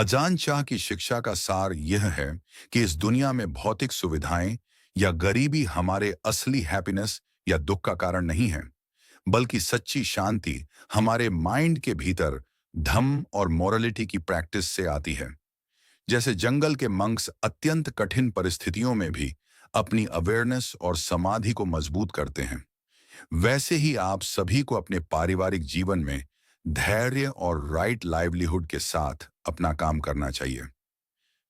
अजान शाह की शिक्षा का सार यह है कि इस दुनिया में भौतिक सुविधाएं या गरीबी हमारे असली हैप्पीनेस या दुख का कारण नहीं है, बल्कि सच्ची शांति हमारे माइंड के भीतर धम्म और मोरालिटी की प्रैक्टिस से आती है। जैसे जंगल के मंक्स अत्यंत कठिन परिस्थितियों में भी अपनी अवेयरनेस और समाधि को मजबूत करते हैं, वैसे ही आप सभी को अपने पारिवारिक जीवन में धैर्य और राइट लाइवलीहुड के साथ अपना काम करना चाहिए।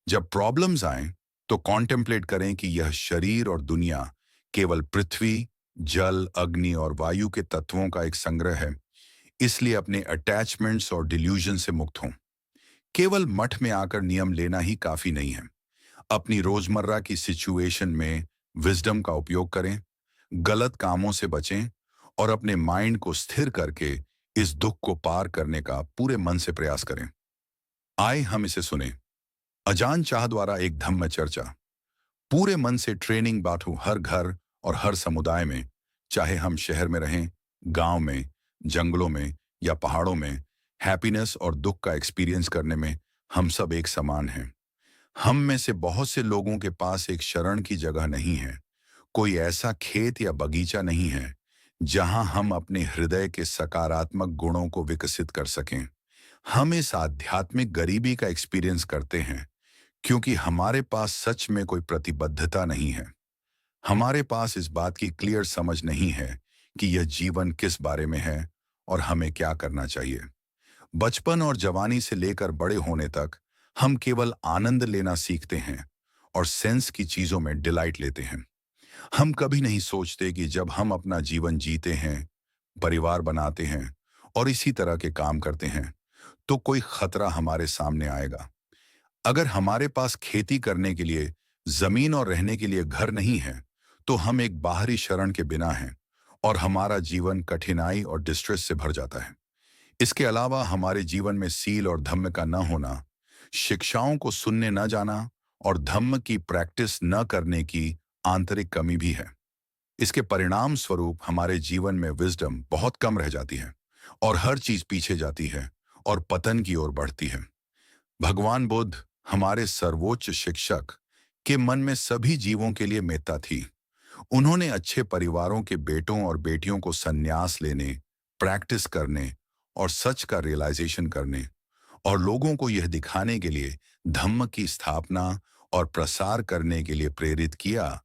जब प्रॉब्लम्स आएं, तो कॉन्टेम्पलेट करें कि यह शरीर और दुनिया केवल पृथ्वी, जल, अग्नि और वायु के तत्वों का एक संग्रह है, इसलिए अपने अटैचमेंट्स और डिल्यूजन से मुक्त हों। केवल मठ में आकर नियम लेना ही काफी नहीं है। अपनी रोजमर्रा की सिचुएशन में विजडम का उपयोग करें, गलत कामों से बचें और अपने माइंड को स्थिर करके इस दुख को पार करने का पूरे मन से प्रयास करें। आए हम इसे सुने। अजान शाह द्वारा एक धम्म चर्चा। पूरे मन से ट्रेनिंग बांटू हर घर और हर समुदाय में, चाहे हम शहर में रहें, गांव में, जंगलों में या पहाड़ों में, हैप्पीनेस और दुख का एक्सपीरियंस करने में हम सब एक समान हैं। हम में से बहुत से लोगों के पास एक शरण की जगह नहीं है, कोई ऐसा खेत या बगीचा नहीं है जहां हम अपने हृदय के सकारात्मक गुणों को विकसित कर सकें। हम इस आध्यात्मिक गरीबी का एक्सपीरियंस करते हैं क्योंकि हमारे पास सच में कोई प्रतिबद्धता नहीं है। हमारे पास इस बात की क्लियर समझ नहीं है कि यह जीवन किस बारे में है और हमें क्या करना चाहिए। बचपन और जवानी से लेकर बड़े होने तक हम केवल आनंद लेना सीखते हैं और सेंस की चीजों में डिलाइट लेते हैं। हम कभी नहीं सोचते कि जब हम अपना जीवन जीते हैं, परिवार बनाते हैं और इसी तरह के काम करते हैं, तो कोई खतरा हमारे सामने आएगा। अगर हमारे पास खेती करने के लिए जमीन और रहने के लिए घर नहीं है, तो हम एक बाहरी शरण के बिना हैं और हमारा जीवन कठिनाई और डिस्ट्रेस से भर जाता है। इसके अलावा हमारे जीवन में सील और धम्म का न होना, शिक्षाओं को सुनने न जाना और धम्म की प्रैक्टिस न करने की आंतरिक कमी भी है। इसके परिणाम स्वरूप हमारे जीवन में विजडम बहुत कम रह जाती है और हर चीज पीछे जाती है और पतन की ओर बढ़ती है। भगवान बुद्ध, हमारे सर्वोच्च शिक्षक, के मन में सभी जीवों के लिए मेत्ता थी। उन्होंने अच्छे परिवारों के बेटों और बेटियों को संन्यास लेने, प्रैक्टिस करने और सच का रियलाइजेशन करने और लोगों को यह दिखाने के लिए धम्म की स्थापना और प्रसार करने के लिए प्रेरित किया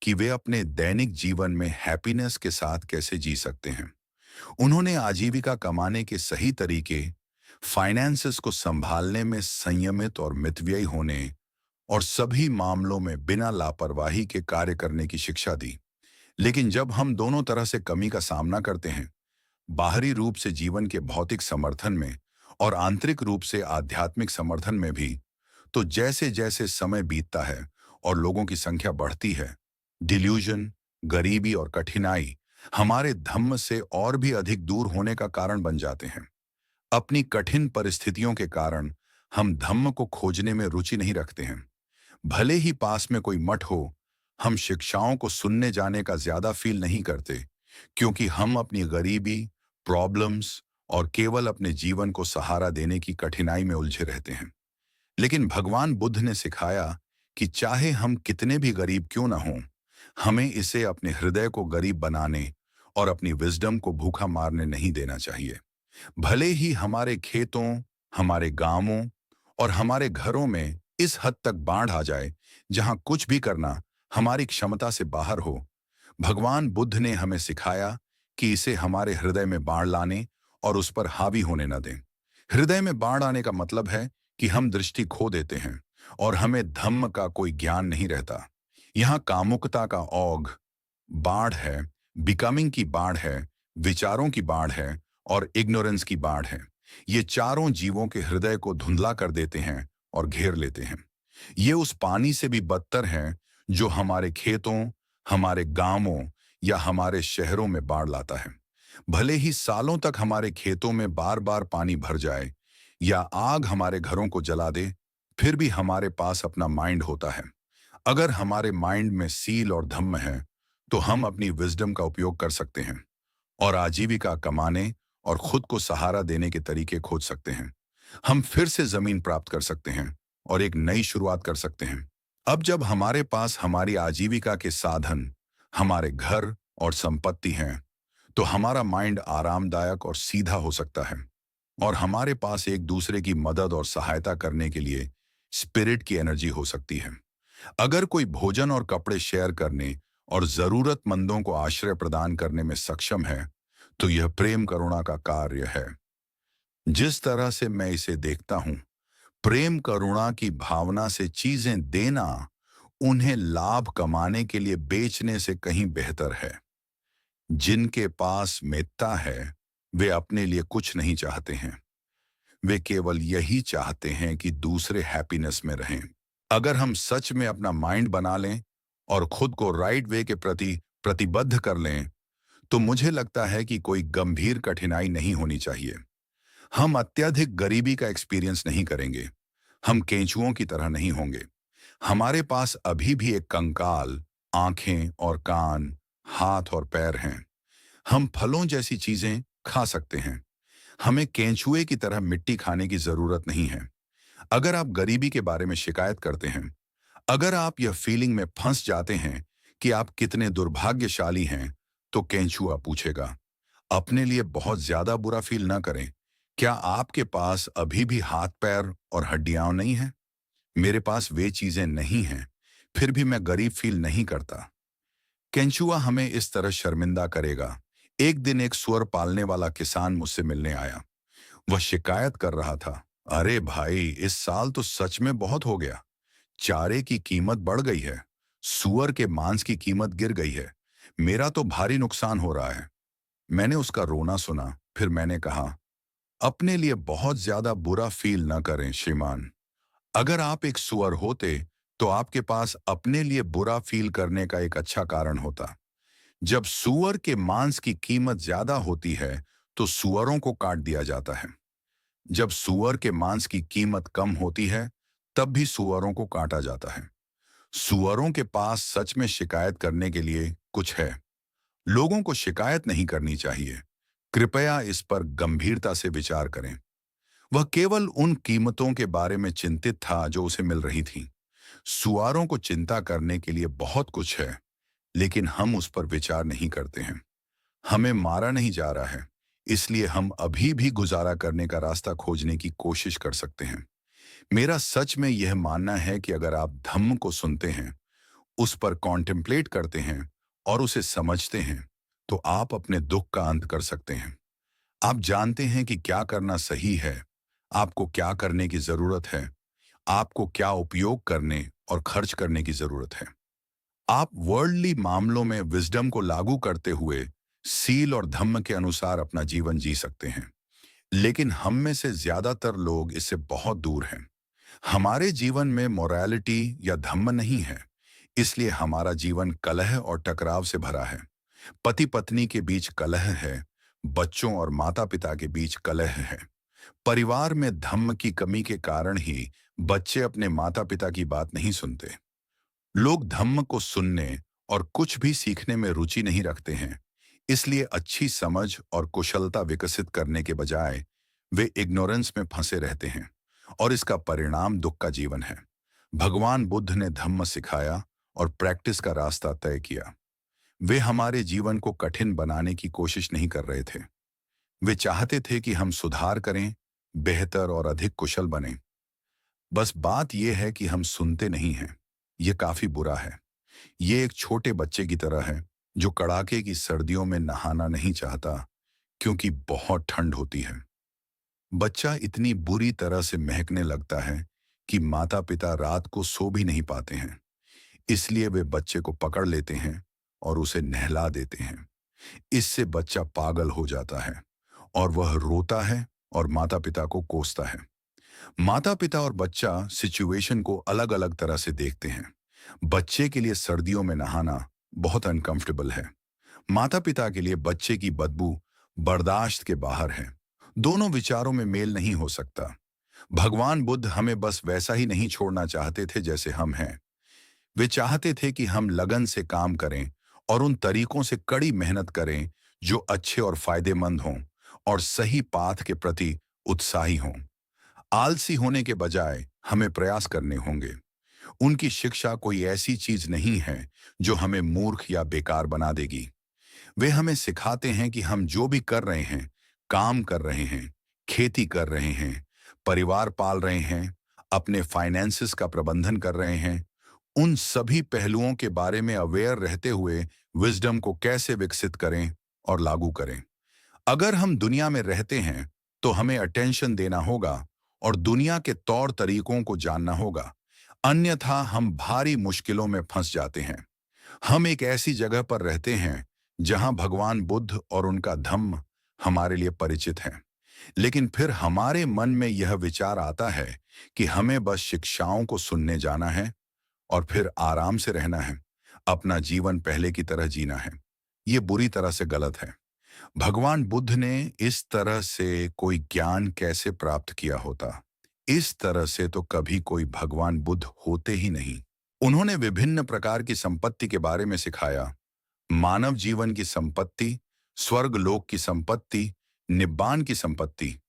कि वे अपने दैनिक जीवन में हैप्पीनेस के साथ कैसे जी सकते हैं। उन्होंने आजीविका कमाने के सही तरीके, फाइनेंसेस को संभालने में संयमित और मितव्ययी होने और सभी मामलों में बिना लापरवाही के कार्य करने की शिक्षा दी। लेकिन जब हम दोनों तरह से कमी का सामना करते हैं, बाहरी रूप से जीवन के भौतिक समर्थन में और आंतरिक रूप से आध्यात्मिक समर्थन में भी, तो जैसे जैसे समय बीतता है और लोगों की संख्या बढ़ती है, डिल्यूजन, गरीबी और कठिनाई हमारे धम्म से और भी अधिक दूर होने का कारण बन जाते हैं। अपनी कठिन परिस्थितियों के कारण हम धम्म को खोजने में रुचि नहीं रखते हैं। भले ही पास में कोई मठ हो, हम शिक्षाओं को सुनने जाने का ज्यादा फील नहीं करते क्योंकि हम अपनी गरीबी, प्रॉब्लम्स और केवल अपने जीवन को सहारा देने की कठिनाई में उलझे रहते हैं। लेकिन भगवान बुद्ध ने सिखाया कि चाहे हम कितने भी गरीब क्यों ना हों, हमें इसे अपने हृदय को गरीब बनाने और अपनी विजडम को भूखा मारने नहीं देना चाहिए। भले ही हमारे खेतों, हमारे गांवों और हमारे घरों में इस हद तक बाढ़ आ जाए जहां कुछ भी करना हमारी क्षमता से बाहर हो, भगवान बुद्ध ने हमें सिखाया कि इसे हमारे हृदय में बाढ़ लाने और उस पर हावी होने न दें। हृदय में बाढ़ आने का मतलब है कि हम दृष्टि खो देते हैं और हमें धम्म का कोई ज्ञान नहीं रहता। यहाँ कामुकता का औघ बाढ़ है, बिकमिंग की बाढ़ है, विचारों की बाढ़ है और इग्नोरेंस की बाढ़ है। ये चारों जीवों के हृदय को धुंधला कर देते हैं और घेर लेते हैं। ये उस पानी से भी बदतर हैं जो हमारे खेतों, हमारे गांवों या हमारे शहरों में बाढ़ लाता है। भले ही सालों तक हमारे खेतों में बार बार पानी भर जाए या आग हमारे घरों को जला दे, फिर भी हमारे पास अपना माइंड होता है। अगर हमारे माइंड में सील और धम्म है, तो हम अपनी विजडम का उपयोग कर सकते हैं और आजीविका कमाने और खुद को सहारा देने के तरीके खोज सकते हैं। हम फिर से जमीन प्राप्त कर सकते हैं और एक नई शुरुआत कर सकते हैं। अब जब हमारे पास हमारी आजीविका के साधन, हमारे घर और संपत्ति हैं, तो हमारा माइंड आरामदायक और सीधा हो सकता है और हमारे पास एक दूसरे की मदद और सहायता करने के लिए स्पिरिट की एनर्जी हो सकती है। अगर कोई भोजन और कपड़े शेयर करने और जरूरतमंदों को आश्रय प्रदान करने में सक्षम है, तो यह प्रेम करुणा का कार्य है। जिस तरह से मैं इसे देखता हूं, प्रेम करुणा की भावना से चीजें देना उन्हें लाभ कमाने के लिए बेचने से कहीं बेहतर है। जिनके पास मितता है, वे अपने लिए कुछ नहीं चाहते हैं। वे केवल यही चाहते हैं कि दूसरे हैप्पीनेस में रहें। अगर हम सच में अपना माइंड बना लें और खुद को राइट वे के प्रति प्रतिबद्ध कर लें, तो मुझे लगता है कि कोई गंभीर कठिनाई नहीं होनी चाहिए। हम अत्यधिक गरीबी का एक्सपीरियंस नहीं करेंगे। हम केंचुओं की तरह नहीं होंगे। हमारे पास अभी भी एक कंकाल, आंखें और कान, हाथ और पैर हैं। हम फलों जैसी चीजें खा सकते हैं। हमें केंचुए की तरह मिट्टी खाने की जरूरत नहीं है। अगर आप गरीबी के बारे में शिकायत करते हैं, अगर आप यह फीलिंग में फंस जाते हैं कि आप कितने दुर्भाग्यशाली हैं, तो केंचुआ पूछेगा, अपने लिए बहुत ज्यादा बुरा फील ना करें। क्या आपके पास अभी भी हाथ पैर और हड्डियां नहीं हैं? मेरे पास वे चीजें नहीं हैं, फिर भी मैं गरीब फील नहीं करता। केंचुआ हमें इस तरह शर्मिंदा करेगा। एक दिन एक सुअर पालने वाला किसान मुझसे मिलने आया। वह शिकायत कर रहा था, अरे भाई, इस साल तो सच में बहुत हो गया। चारे की कीमत बढ़ गई है, सुअर के मांस की कीमत गिर गई है। मेरा तो भारी नुकसान हो रहा है। मैंने उसका रोना सुना, फिर मैंने कहा, अपने लिए बहुत ज्यादा बुरा फील न करें श्रीमान। अगर आप एक सुअर होते, तो आपके पास अपने लिए बुरा फील करने का एक अच्छा कारण होता। जब सुअर के मांस की कीमत ज्यादा होती है, तो सुअरों को काट दिया जाता है। जब सुअर के मांस की कीमत कम होती है, तब भी सुअरों को काटा जाता है। सुअरों के पास सच में शिकायत करने के लिए कुछ है। लोगों को शिकायत नहीं करनी चाहिए। कृपया इस पर गंभीरता से विचार करें। वह केवल उन कीमतों के बारे में चिंतित था जो उसे मिल रही थी। सुअरों को चिंता करने के लिए बहुत कुछ है, लेकिन हम उस पर विचार नहीं करते हैं। हमें मारा नहीं जा रहा है, इसलिए हम अभी भी गुजारा करने का रास्ता खोजने की कोशिश कर सकते हैं। मेरा सच में यह मानना है कि अगर आप धम्म को सुनते हैं, उस पर कॉन्टेम्पलेट करते हैं और उसे समझते हैं, तो आप अपने दुख का अंत कर सकते हैं। आप जानते हैं कि क्या करना सही है, आपको क्या करने की जरूरत है, आपको क्या उपयोग करने और खर्च करने की जरूरत है। आप वर्ल्डली मामलों में विजडम को लागू करते हुए सील और धम्म के अनुसार अपना जीवन जी सकते हैं। लेकिन हम में से ज्यादातर लोग इससे बहुत दूर हैं। हमारे जीवन में मोरालिटी या धम्म नहीं है, इसलिए हमारा जीवन कलह और टकराव से भरा है। पति पत्नी के बीच कलह है, बच्चों और माता पिता के बीच कलह है। परिवार में धम्म की कमी के कारण ही बच्चे अपने माता पिता की बात नहीं सुनते। लोग धम्म को सुनने और कुछ भी सीखने में रुचि नहीं रखते हैं, इसलिए अच्छी समझ और कुशलता विकसित करने के बजाय वे इग्नोरेंस में फंसे रहते हैं और इसका परिणाम दुख का जीवन है। भगवान बुद्ध ने धम्म सिखाया और प्रैक्टिस का रास्ता तय किया। वे हमारे जीवन को कठिन बनाने की कोशिश नहीं कर रहे थे। वे चाहते थे कि हम सुधार करें, बेहतर और अधिक कुशल बने। बस बात यह है कि हम सुनते नहीं हैं। यह काफी बुरा है। ये एक छोटे बच्चे की तरह है जो कड़ाके की सर्दियों में नहाना नहीं चाहता क्योंकि बहुत ठंड होती है। बच्चा इतनी बुरी तरह से महकने लगता है कि माता पिता रात को सो भी नहीं पाते हैं। इसलिए वे बच्चे को पकड़ लेते हैं और उसे नहला देते हैं। इससे बच्चा पागल हो जाता है और वह रोता है और माता पिता को कोसता है। माता पिता और बच्चा सिचुएशन को अलग अलग तरह से देखते हैं। बच्चे के लिए सर्दियों में नहाना बहुत अनकंफर्टेबल है। माता पिता के लिए बच्चे की बदबू बर्दाश्त के बाहर है। दोनों विचारों में मेल नहीं हो सकता। भगवान बुद्ध हमें बस वैसा ही नहीं छोड़ना चाहते थे जैसे हम हैं। वे चाहते थे कि हम लगन से काम करें और उन तरीकों से कड़ी मेहनत करें जो अच्छे और फायदेमंद हों और सही पाथ के प्रति उत्साही हों। आलसी होने के बजाय हमें प्रयास करने होंगे। उनकी शिक्षा कोई ऐसी चीज नहीं है जो हमें मूर्ख या बेकार बना देगी। वे हमें सिखाते हैं कि हम जो भी कर रहे हैं, काम कर रहे हैं, खेती कर रहे हैं, परिवार पाल रहे हैं, अपने फाइनेंसेस का प्रबंधन कर रहे हैं, उन सभी पहलुओं के बारे में अवेयर रहते हुए विजडम को कैसे विकसित करें और लागू करें। अगर हम दुनिया में रहते हैं तो हमें अटेंशन देना होगा और दुनिया के तौर तरीकों को जानना होगा, अन्यथा हम भारी मुश्किलों में फंस जाते हैं। हम एक ऐसी जगह पर रहते हैं जहां भगवान बुद्ध और उनका धम्म हमारे लिए परिचित हैं, लेकिन फिर हमारे मन में यह विचार आता है कि हमें बस शिक्षाओं को सुनने जाना है और फिर आराम से रहना है, अपना जीवन पहले की तरह जीना है। ये बुरी तरह से गलत है। भगवान बुद्ध ने इस तरह से कोई ज्ञान कैसे प्राप्त किया होता? इस तरह से तो कभी कोई भगवान बुद्ध होते ही नहीं। उन्होंने विभिन्न प्रकार की संपत्ति के बारे में सिखाया। मानव जीवन की संपत्ति, स्वर्ग लोक की संपत्ति, निब्बान की संपत्ति।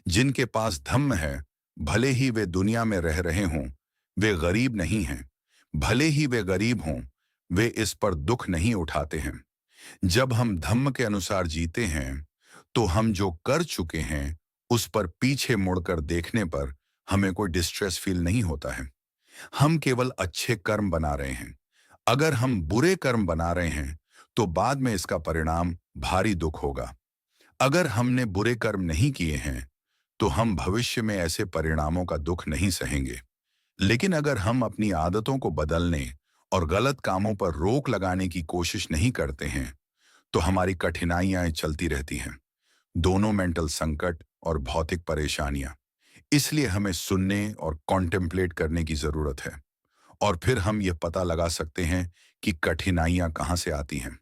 जिनके पास धम्म है, भले ही वे दुनिया में रह रहे हों, वे गरीब नहीं हैं। भले ही वे गरीब हों, वे इस पर दुख नहीं उठाते हैं। जब हम धम्म के अनुसार जीते हैं, तो हम जो कर चुके हैं, उस पर पीछे मुड़कर देखने पर हमें कोई डिस्ट्रेस फील नहीं होता है। हम केवल अच्छे कर्म बना रहे हैं। अगर हम बुरे कर्म बना रहे हैं, तो बाद में इसका परिणाम भारी दुख होगा। अगर हमने बुरे कर्म नहीं किए हैं, तो हम भविष्य में ऐसे परिणामों का दुख नहीं सहेंगे। लेकिन अगर हम अपनी आदतों को बदलने और गलत कामों पर रोक लगाने की कोशिश नहीं करते हैं, तो हमारी कठिनाइयां चलती रहती हैं। दोनों मेंटल संकट और भौतिक परेशानियां। इसलिए हमें सुनने और कॉन्टेम्पलेट करने की जरूरत है। और फिर हम यह पता लगा सकते हैं कि कठिनाइयां कहां से आती हैं।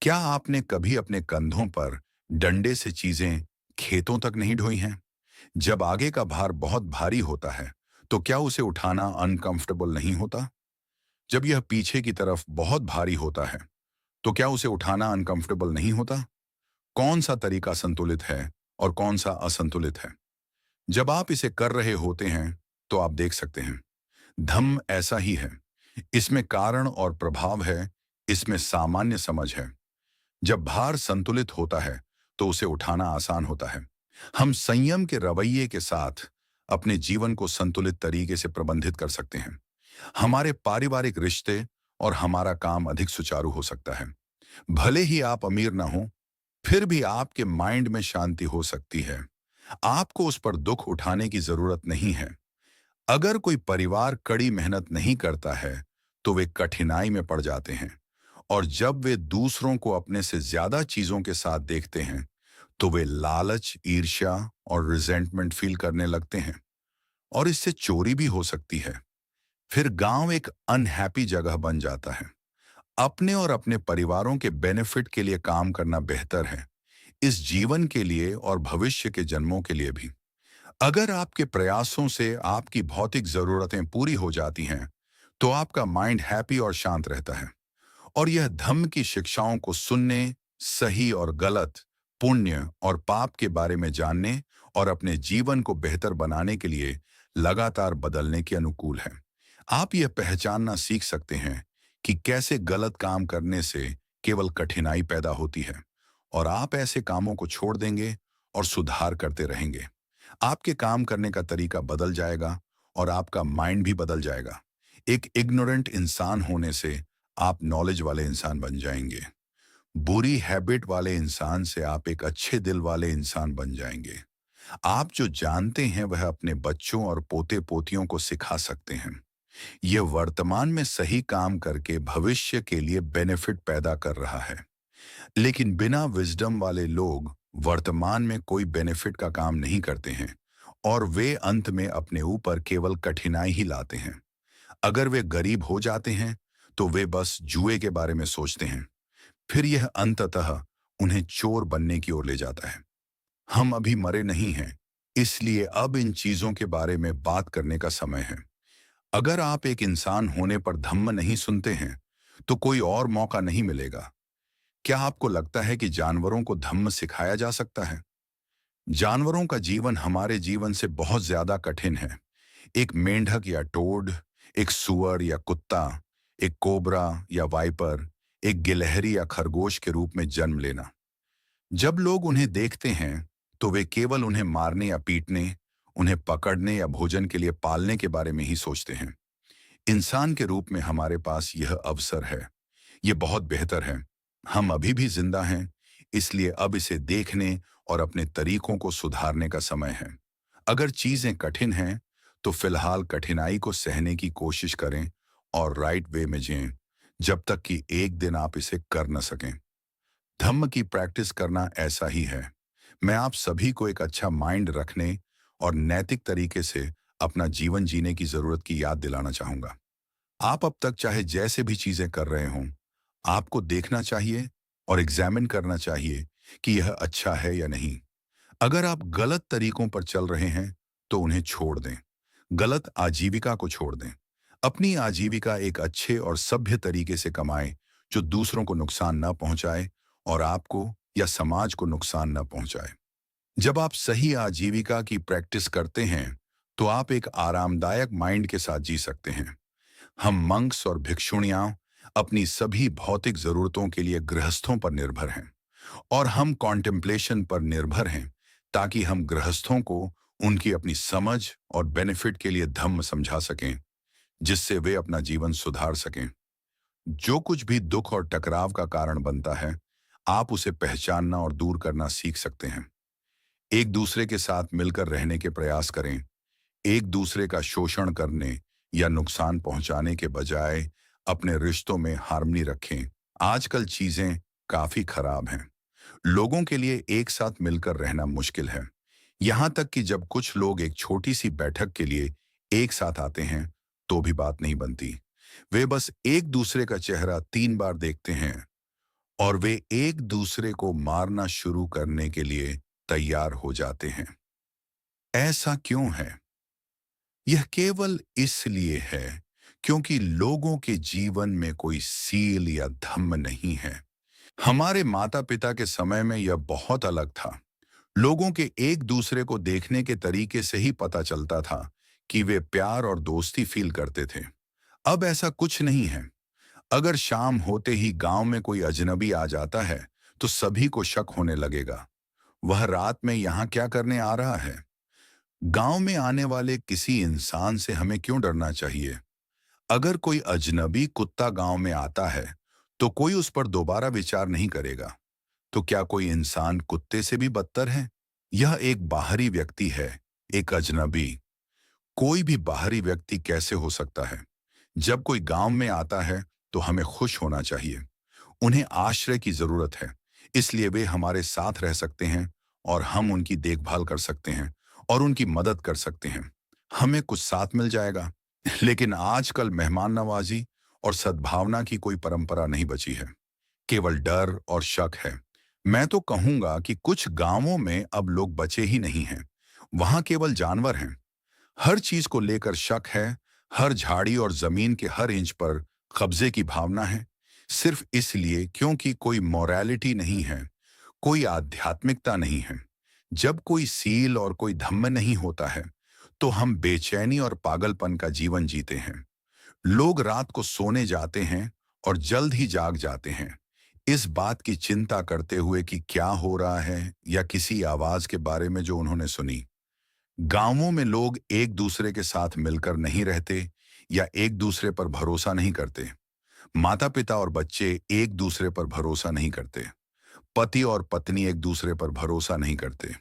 क्या आपने कभी अपने कंधों पर डंडे से चीजें खेतों तक नहीं ढोई हैं? जब आगे का भार बहुत भारी होता है, तो क्या उसे उठाना अनकंफर्टेबल नहीं होता? जब यह पीछे की तरफ बहुत भारी होता है, तो क्या उसे उठाना अनकंफर्टेबल नहीं होता? कौन सा तरीका संतुलित है और कौन सा असंतुलित है? जब आप इसे कर रहे होते हैं, तो आप देख सकते हैं धम्म ऐसा ही है। इसमें कारण और प्रभाव है, इसमें सामान्य समझ है। जब भार संतुलित होता है, तो उसे उठाना आसान होता है। हम संयम के रवैये के साथ अपने जीवन को संतुलित तरीके से प्रबंधित कर सकते हैं। हमारे पारिवारिक रिश्ते और हमारा काम अधिक सुचारू हो सकता है। भले ही आप अमीर ना हो, फिर भी आपके माइंड में शांति हो सकती है। आपको उस पर दुख उठाने की जरूरत नहीं है। अगर कोई परिवार कड़ी मेहनत नहीं करता है, तो वे कठिनाई में पड़ जाते हैं। और जब वे दूसरों को अपने से ज्यादा चीजों के साथ देखते हैं, तो वे लालच, ईर्ष्या और रिजेंटमेंट फील करने लगते हैं। और इससे चोरी भी हो सकती है। फिर गांव एक अनहैप्पी जगह बन जाता है। अपने और अपने परिवारों के बेनिफिट के लिए काम करना बेहतर है, इस जीवन के लिए और भविष्य के जन्मों के लिए भी। अगर आपके प्रयासों से आपकी भौतिक जरूरतें पूरी हो जाती हैं, तो आपका माइंड हैप्पी और शांत रहता है। और यह धम्म की शिक्षाओं को सुनने, सही और गलत, पुण्य और पाप के बारे में जानने और अपने जीवन को बेहतर बनाने के लिए लगातार बदलने के अनुकूल है। आप यह पहचानना सीख सकते हैं कि कैसे गलत काम करने से केवल कठिनाई पैदा होती है, और आप ऐसे कामों को छोड़ देंगे और सुधार करते रहेंगे। आपके काम करने का तरीका बदल जाएगा और आपका माइंड भी बदल जाएगा। एक इग्नोरेंट इंसान होने से आप नॉलेज वाले इंसान बन जाएंगे। बुरी हैबिट वाले इंसान से आप एक अच्छे दिल वाले इंसान बन जाएंगे। आप जो जानते हैं वह अपने बच्चों और पोते पोतियों को सिखा सकते हैं। यह वर्तमान में सही काम करके भविष्य के लिए बेनिफिट पैदा कर रहा है। लेकिन बिना विजडम वाले लोग वर्तमान में कोई बेनिफिट का काम नहीं करते हैं, और वे अंत में अपने ऊपर केवल कठिनाई ही लाते हैं। अगर वे गरीब हो जाते हैं, तो वे बस जुए के बारे में सोचते हैं। फिर यह अंततः उन्हें चोर बनने की ओर ले जाता है। हम अभी मरे नहीं हैं, इसलिए अब इन चीजों के बारे में बात करने का समय है। अगर आप एक इंसान होने पर धम्म नहीं सुनते हैं, तो कोई और मौका नहीं मिलेगा। क्या आपको लगता है कि जानवरों को धम्म सिखाया जा सकता है? जानवरों का जीवन हमारे जीवन से बहुत ज्यादा कठिन है। एक मेंढक या टोड, एक सुअर या कुत्ता, एक कोबरा या वाइपर, एक गिलहरी या खरगोश के रूप में जन्म लेना। जब लोग उन्हें देखते हैं तो वे केवल उन्हें मारने या पीटने, उन्हें पकड़ने या भोजन के लिए पालने के बारे में ही सोचते हैं। इंसान के रूप में हमारे पास यह अवसर है। ये बहुत बेहतर है। हम अभी भी जिंदा हैं, इसलिए अब इसे देखने और अपने तरीकों को सुधारने का समय है। अगर चीजें कठिन हैं, तो फिलहाल कठिनाई को सहने की कोशिश करें और राइट वे में जिएं, जब तक कि एक दिन आप इसे कर न सकें। धम्म की प्रैक्टिस करना ऐसा ही है। मैं आप सभी को एक अच्छा माइंड रखने और नैतिक तरीके से अपना जीवन जीने की जरूरत की याद दिलाना चाहूंगा। आप अब तक चाहे जैसे भी चीजें कर रहे हों, आपको देखना चाहिए और एग्जामिन करना चाहिए कि यह अच्छा है या नहीं। अगर आप गलत तरीकों पर चल रहे हैं, तो उन्हें छोड़ दें। गलत आजीविका को छोड़ दें। अपनी आजीविका एक अच्छे और सभ्य तरीके से कमाएं, जो दूसरों को नुकसान न पहुंचाए और आपको या समाज को नुकसान न पहुंचाए। जब आप सही आजीविका की प्रैक्टिस करते हैं, तो आप एक आरामदायक माइंड के साथ जी सकते हैं। हम मंक्स और भिक्षुणियां अपनी सभी भौतिक जरूरतों के लिए गृहस्थों पर निर्भर हैं, और हम कॉन्टेम्पलेशन पर निर्भर हैं, ताकि हम गृहस्थों को उनकी अपनी समझ और बेनिफिट के लिए धम्म समझा सकें, जिससे वे अपना जीवन सुधार सकें। जो कुछ भी दुख और टकराव का कारण बनता है, आप उसे पहचानना और दूर करना सीख सकते हैं। एक दूसरे के साथ मिलकर रहने के प्रयास करें। एक दूसरे का शोषण करने या नुकसान पहुंचाने के बजाय अपने रिश्तों में हार्मनी रखें। आजकल चीजें काफी खराब हैं। लोगों के लिए एक साथ मिलकर रहना मुश्किल है। यहां तक कि जब कुछ लोग एक छोटी सी बैठक के लिए एक साथ आते हैं, तो भी बात नहीं बनती। वे बस एक दूसरे का चेहरा 3 बार देखते हैं और वे एक दूसरे को मारना शुरू करने के लिए तैयार हो जाते हैं। ऐसा क्यों है? यह केवल इसलिए है क्योंकि लोगों के जीवन में कोई सील या धम्म नहीं है। हमारे माता पिता के समय में यह बहुत अलग था। लोगों के एक दूसरे को देखने के तरीके से ही पता चलता था कि वे प्यार और दोस्ती फील करते थे। अब ऐसा कुछ नहीं है। अगर शाम होते ही गांव में कोई अजनबी आ जाता है, तो सभी को शक होने लगेगा। वह रात में यहाँ क्या करने आ रहा है? गांव में आने वाले किसी इंसान से हमें क्यों डरना चाहिए? अगर कोई अजनबी कुत्ता गांव में आता है, तो कोई उस पर दोबारा विचार नहीं करेगा। तो क्या कोई इंसान कुत्ते से भी बदतर है? यह एक बाहरी व्यक्ति है, एक अजनबी। कोई भी बाहरी व्यक्ति कैसे हो सकता है? जब कोई गांव में आता है, तो हमें खुश होना चाहिए। उन्हें आश्रय की जरूरत है, इसलिए वे हमारे साथ रह सकते हैं और हम उनकी देखभाल कर सकते हैं और उनकी मदद कर सकते हैं। हमें कुछ साथ मिल जाएगा। लेकिन आजकल मेहमान नवाजी और सद्भावना की कोई परंपरा नहीं बची है। केवल डर और शक है। मैं तो कहूंगा कि कुछ गांवों में अब लोग बचे ही नहीं हैं। वहां केवल जानवर हैं। हर चीज को लेकर शक है। हर झाड़ी और जमीन के हर इंच पर कब्जे की भावना है, सिर्फ इसलिए क्योंकि कोई मोरालिटी नहीं है, कोई आध्यात्मिकता नहीं है। जब कोई सील और कोई धम्म नहीं होता है, तो हम बेचैनी और पागलपन का जीवन जीते हैं। लोग रात को सोने जाते हैं और जल्द ही जाग जाते हैं, इस बात की चिंता करते हुए कि क्या हो रहा है, या किसी आवाज के बारे में जो उन्होंने सुनी। गांवों में लोग एक दूसरे के साथ मिलकर नहीं रहते या एक दूसरे पर भरोसा नहीं करते। माता पिता और बच्चे एक दूसरे पर भरोसा नहीं करते। पति और पत्नी एक दूसरे पर भरोसा नहीं करते।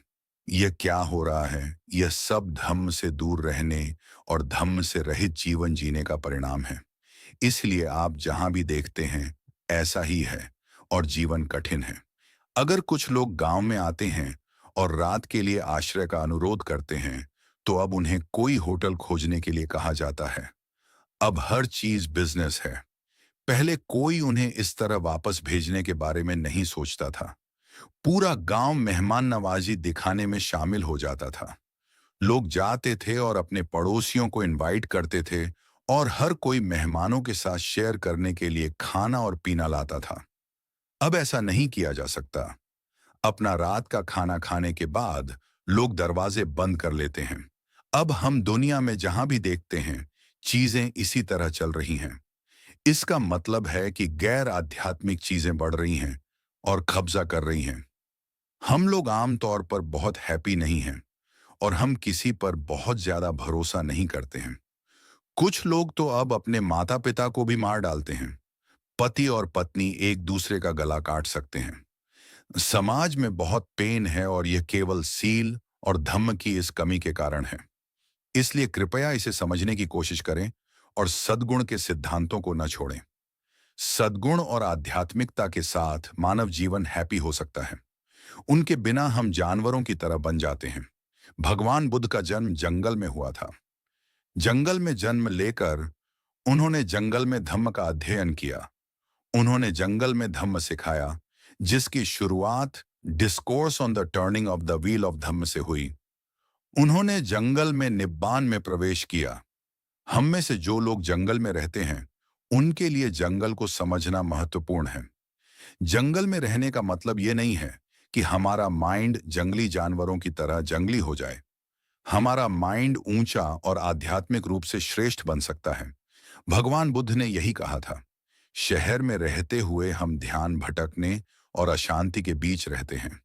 यह क्या हो रहा है? यह सब धम्म से दूर रहने और धम्म से रहित जीवन जीने का परिणाम है। इसलिए आप जहां भी देखते हैं, ऐसा ही है और जीवन कठिन है। अगर कुछ लोग गांव में आते हैं और रात के लिए आश्रय का अनुरोध करते हैं, तो अब उन्हें कोई होटल खोजने के लिए कहा जाता है। अब हर चीज बिजनेस है। पहले कोई उन्हें इस तरह वापस भेजने के बारे में नहीं सोचता था। पूरा गांव मेहमान नवाजी दिखाने में शामिल हो जाता था। लोग जाते थे और अपने पड़ोसियों को इनवाइट करते थे, और हर कोई मेहमानों के साथ शेयर करने के लिए खाना और पीना लाता था। अब ऐसा नहीं किया जा सकता। अपना रात का खाना खाने के बाद लोग दरवाजे बंद कर लेते हैं। अब हम दुनिया में जहां भी देखते हैं, चीजें इसी तरह चल रही हैं। इसका मतलब है कि गैर आध्यात्मिक चीजें बढ़ रही हैं और कब्जा कर रही हैं। हम लोग आमतौर पर बहुत हैप्पी नहीं हैं और हम किसी पर बहुत ज्यादा भरोसा नहीं करते हैं। कुछ लोग तो अब अपने माता पिता को भी मार डालते हैं। पति और पत्नी एक दूसरे का गला काट सकते हैं। समाज में बहुत पेन है और यह केवल सील और धम्म की इस कमी के कारण है। इसलिए कृपया इसे समझने की कोशिश करें और सद्गुण के सिद्धांतों को न छोड़ें। सद्गुण और आध्यात्मिकता के साथ मानव जीवन हैप्पी हो सकता है। उनके बिना हम जानवरों की तरह बन जाते हैं। भगवान बुद्ध का जन्म जंगल में हुआ था। जंगल में जन्म लेकर उन्होंने जंगल में धम्म का अध्ययन किया। उन्होंने जंगल में धम्म सिखाया, जिसकी शुरुआत discourse on the turning of the wheel of Dhamma से हुई। उन्होंने जंगल में निब्बान में प्रवेश किया। हम में से जो लोग जंगल में रहते हैं, उनके लिए जंगल को समझना महत्वपूर्ण है। जंगल में रहने का मतलब ये नहीं है कि हमारा माइंड जंगली जानवरों की तरह जंगली हो जाए। हमारा माइंड ऊंचा और आध्यात्मिक रूप से श्रेष्ठ बन सकता है। भगवान बुद्ध ने यही कहा था। शहर में रहते हुए हम ध्यान भटकने और अशांति के बीच रहते हैं।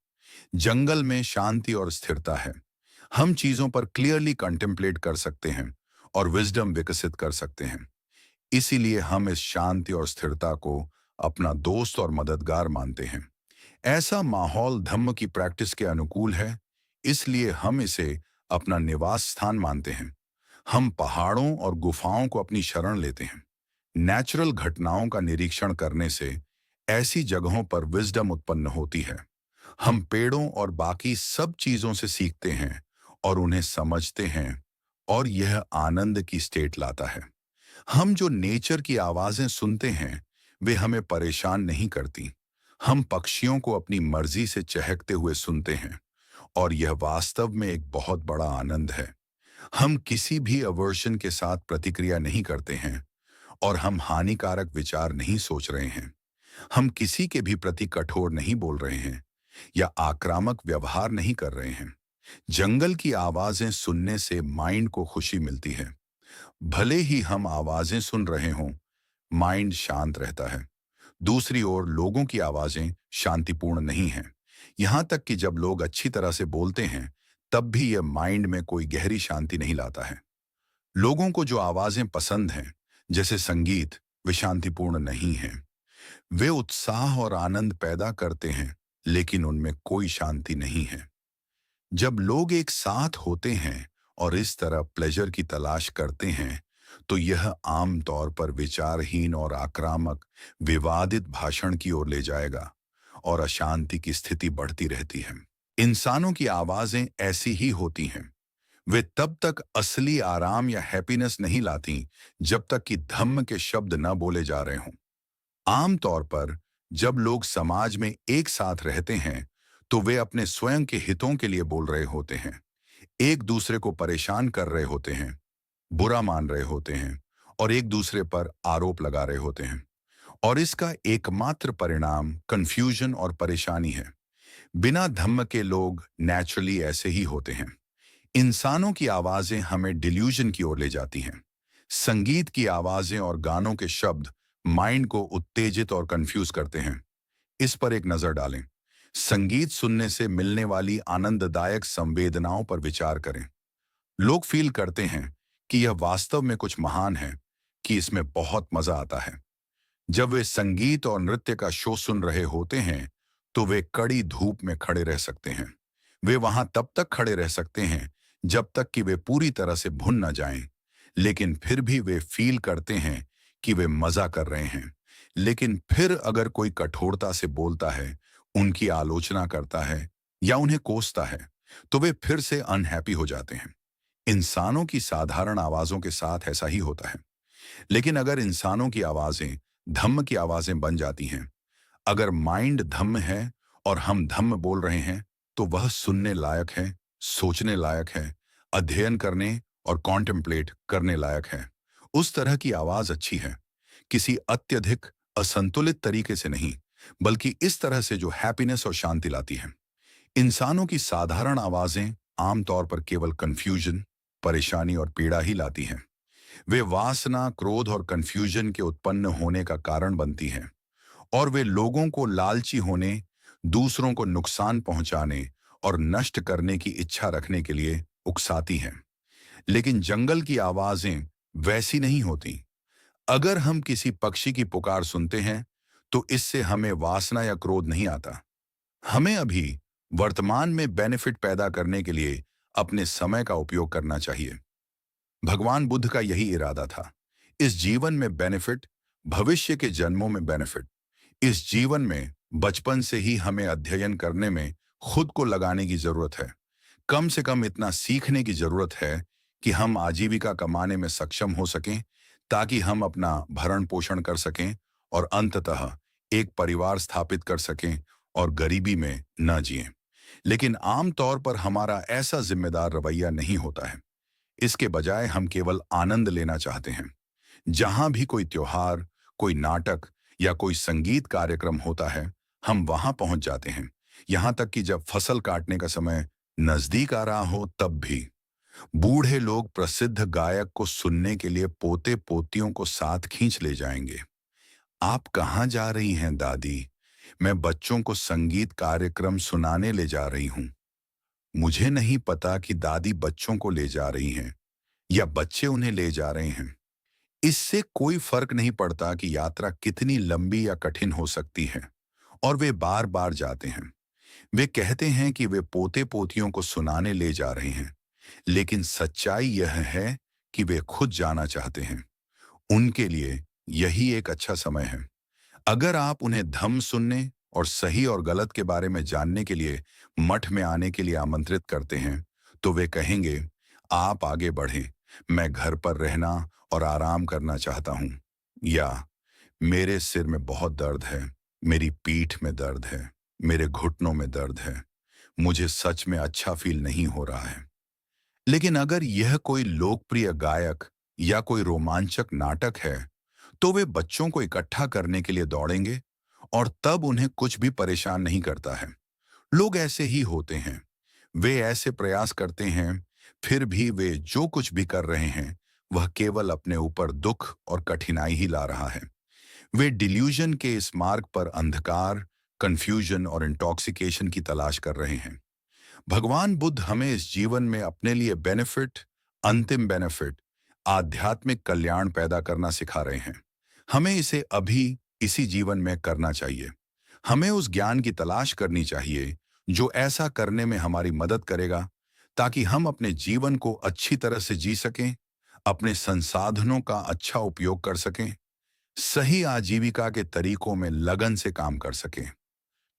जंगल में शांति और स्थिरता है। हम चीजों पर क्लियरली कंटेम्पलेट कर सकते हैं और विजडम विकसित कर सकते हैं। इसीलिए हम इस शांति और स्थिरता को अपना दोस्त और मददगार मानते हैं। ऐसा माहौल धम्म की प्रैक्टिस के अनुकूल है, इसलिए हम इसे अपना निवास स्थान मानते हैं। हम पहाड़ों और गुफाओं को अपनी शरण लेते हैं। नेचुरल घटनाओं का निरीक्षण करने से ऐसी जगहों पर विजडम उत्पन्न होती है। हम पेड़ों और बाकी सब चीजों से सीखते हैं और उन्हें समझते हैं, और यह आनंद की स्टेट लाता है। हम जो नेचर की आवाजें सुनते हैं, वे हमें परेशान नहीं करती। हम पक्षियों को अपनी मर्जी से चहकते हुए सुनते हैं, और यह वास्तव में एक बहुत बड़ा आनंद है। हम किसी भी अवर्शन के साथ प्रतिक्रिया नहीं करते हैं और हम हानिकारक विचार नहीं सोच रहे हैं। हम किसी के भी प्रति कठोर नहीं बोल रहे हैं या आक्रामक व्यवहार नहीं कर रहे हैं। जंगल की आवाजें सुनने से माइंड को खुशी मिलती है। भले ही हम आवाजें सुन रहे हों, माइंड शांत रहता है। दूसरी ओर लोगों की आवाजें शांतिपूर्ण नहीं हैं। यहां तक कि जब लोग अच्छी तरह से बोलते हैं, तब भी यह माइंड में कोई गहरी शांति नहीं लाता है। लोगों को जो आवाजें पसंद हैं, जैसे संगीत, वे शांतिपूर्ण नहीं हैं। वे उत्साह और आनंद पैदा करते हैं, लेकिन उनमें कोई शांति नहीं है। जब लोग एक साथ होते हैं और इस तरह प्लेजर की तलाश करते हैं, तो यह आम तौर पर विचारहीन और आक्रामक, विवादित भाषण की ओर ले जाएगा और अशांति की स्थिति बढ़ती रहती है। इंसानों की आवाजें ऐसी ही होती हैं। वे तब तक असली आराम या हैप्पीनेस नहीं लाती, जब तक कि धम्म के शब्द न बोले जा रहे हों। आमतौर पर जब लोग समाज में एक साथ रहते हैं, तो वे अपने स्वयं के हितों के लिए बोल रहे होते हैं, एक दूसरे को परेशान कर रहे होते हैं, बुरा मान रहे होते हैं और एक दूसरे पर आरोप लगा रहे होते हैं। और इसका एकमात्र परिणाम कंफ्यूजन और परेशानी है। बिना धम्म के लोग नेचुरली ऐसे ही होते हैं। इंसानों की आवाजें हमें डिल्यूजन की ओर ले जाती हैं। संगीत की आवाजें और गानों के शब्द माइंड को उत्तेजित और कंफ्यूज करते हैं। इस पर एक नजर डालें। संगीत सुनने से मिलने वाली आनंददायक संवेदनाओं पर विचार करें। लोग फील करते हैं कि यह वास्तव में कुछ महान है, कि इसमें बहुत मजा आता है। जब वे संगीत और नृत्य का शो सुन रहे होते हैं, तो वे कड़ी धूप में खड़े रह सकते हैं। वे वहां तब तक खड़े रह सकते हैं जब तक कि वे पूरी तरह से भुन न जाएं, लेकिन फिर भी वे फील करते हैं कि वे मजा कर रहे हैं। लेकिन फिर अगर कोई कठोरता से बोलता है, उनकी आलोचना करता है या उन्हें कोसता है, तो वे फिर से अनहैप्पी हो जाते हैं। इंसानों की साधारण आवाजों के साथ ऐसा ही होता है। लेकिन अगर इंसानों की आवाजें धम्म की आवाजें बन जाती हैं, अगर माइंड धम्म है और हम धम्म बोल रहे हैं, तो वह सुनने लायक है, सोचने लायक है, अध्ययन करने और कॉन्टेम्पलेट करने लायक है। उस तरह की आवाज अच्छी है, किसी अत्यधिक असंतुलित तरीके से नहीं, बल्कि इस तरह से जो हैप्पीनेस और शांति लाती है। इंसानों की साधारण आवाजें आमतौर पर केवल कंफ्यूजन, परेशानी और पीड़ा ही लाती हैं। वे वासना, क्रोध और कंफ्यूजन के उत्पन्न होने का कारण बनती हैं और वे लोगों को लालची होने, दूसरों को नुकसान पहुंचाने और नष्ट करने की इच्छा रखने के लिए उकसाती हैं। लेकिन जंगल की आवाजें वैसी नहीं होती। अगर हम किसी पक्षी की पुकार सुनते हैं, तो इससे हमें वासना या क्रोध नहीं आता। हमें अभी वर्तमान में बेनिफिट पैदा करने के लिए अपने समय का उपयोग करना चाहिए। भगवान बुद्ध का यही इरादा था। इस जीवन में बेनिफिट, भविष्य के जन्मों में बेनिफिट। इस जीवन में बचपन से ही हमें अध्ययन करने में खुद को लगाने की जरूरत है। कम से कम इतना सीखने की जरूरत है कि हम आजीविका कमाने में सक्षम हो सकें, ताकि हम अपना भरण पोषण कर सकें और अंततः एक परिवार स्थापित कर सकें और गरीबी में न जिएं। लेकिन आमतौर पर हमारा ऐसा जिम्मेदार रवैया नहीं होता है। इसके बजाय हम केवल आनंद लेना चाहते हैं। जहां भी कोई त्योहार, कोई नाटक या कोई संगीत कार्यक्रम होता है, हम वहां पहुंच जाते हैं। यहां तक कि जब फसल काटने का समय नजदीक आ रहा हो, तब भी बूढ़े लोग प्रसिद्ध गायक को सुनने के लिए पोते पोतियों को साथ खींच ले जाएंगे। आप कहाँ जा रही हैं दादी? मैं बच्चों को संगीत कार्यक्रम सुनाने ले जा रही हूँ। मुझे नहीं पता कि दादी बच्चों को ले जा रही हैं या बच्चे उन्हें ले जा रहे हैं। इससे कोई फर्क नहीं पड़ता कि यात्रा कितनी लंबी या कठिन हो सकती है, और वे बार बार जाते हैं। वे कहते हैं कि वे पोते पोतियों को सुनाने ले जा रहे हैं, लेकिन सच्चाई यह है कि वे खुद जाना चाहते हैं। उनके लिए यही एक अच्छा समय है। अगर आप उन्हें धम्म सुनने और सही और गलत के बारे में जानने के लिए मठ में आने के लिए आमंत्रित करते हैं, तो वे कहेंगे, आप आगे बढ़ें, मैं घर पर रहना और आराम करना चाहता हूं। या मेरे सिर में बहुत दर्द है, मेरी पीठ में दर्द है, मेरे घुटनों में दर्द है, मुझे सच में अच्छा फील नहीं हो रहा है। लेकिन अगर यह कोई लोकप्रिय गायक या कोई रोमांचक नाटक है, तो वे बच्चों को इकट्ठा करने के लिए दौड़ेंगे और तब उन्हें कुछ भी परेशान नहीं करता है। लोग ऐसे ही होते हैं। वे ऐसे प्रयास करते हैं, फिर भी वे जो कुछ भी कर रहे हैं, वह केवल अपने ऊपर दुख और कठिनाई ही ला रहा है। वे डिल्यूजन के इस मार्ग पर अंधकार, कंफ्यूजन और इंटॉक्सिकेशन की तलाश कर रहे हैं। भगवान बुद्ध हमें इस जीवन में अपने लिए बेनिफिट, अंतिम बेनिफिट, आध्यात्मिक कल्याण पैदा करना सिखा रहे हैं। हमें इसे अभी इसी जीवन में करना चाहिए। हमें उस ज्ञान की तलाश करनी चाहिए जो ऐसा करने में हमारी मदद करेगा, ताकि हम अपने जीवन को अच्छी तरह से जी सकें, अपने संसाधनों का अच्छा उपयोग कर सकें, सही आजीविका के तरीकों में लगन से काम कर सकें।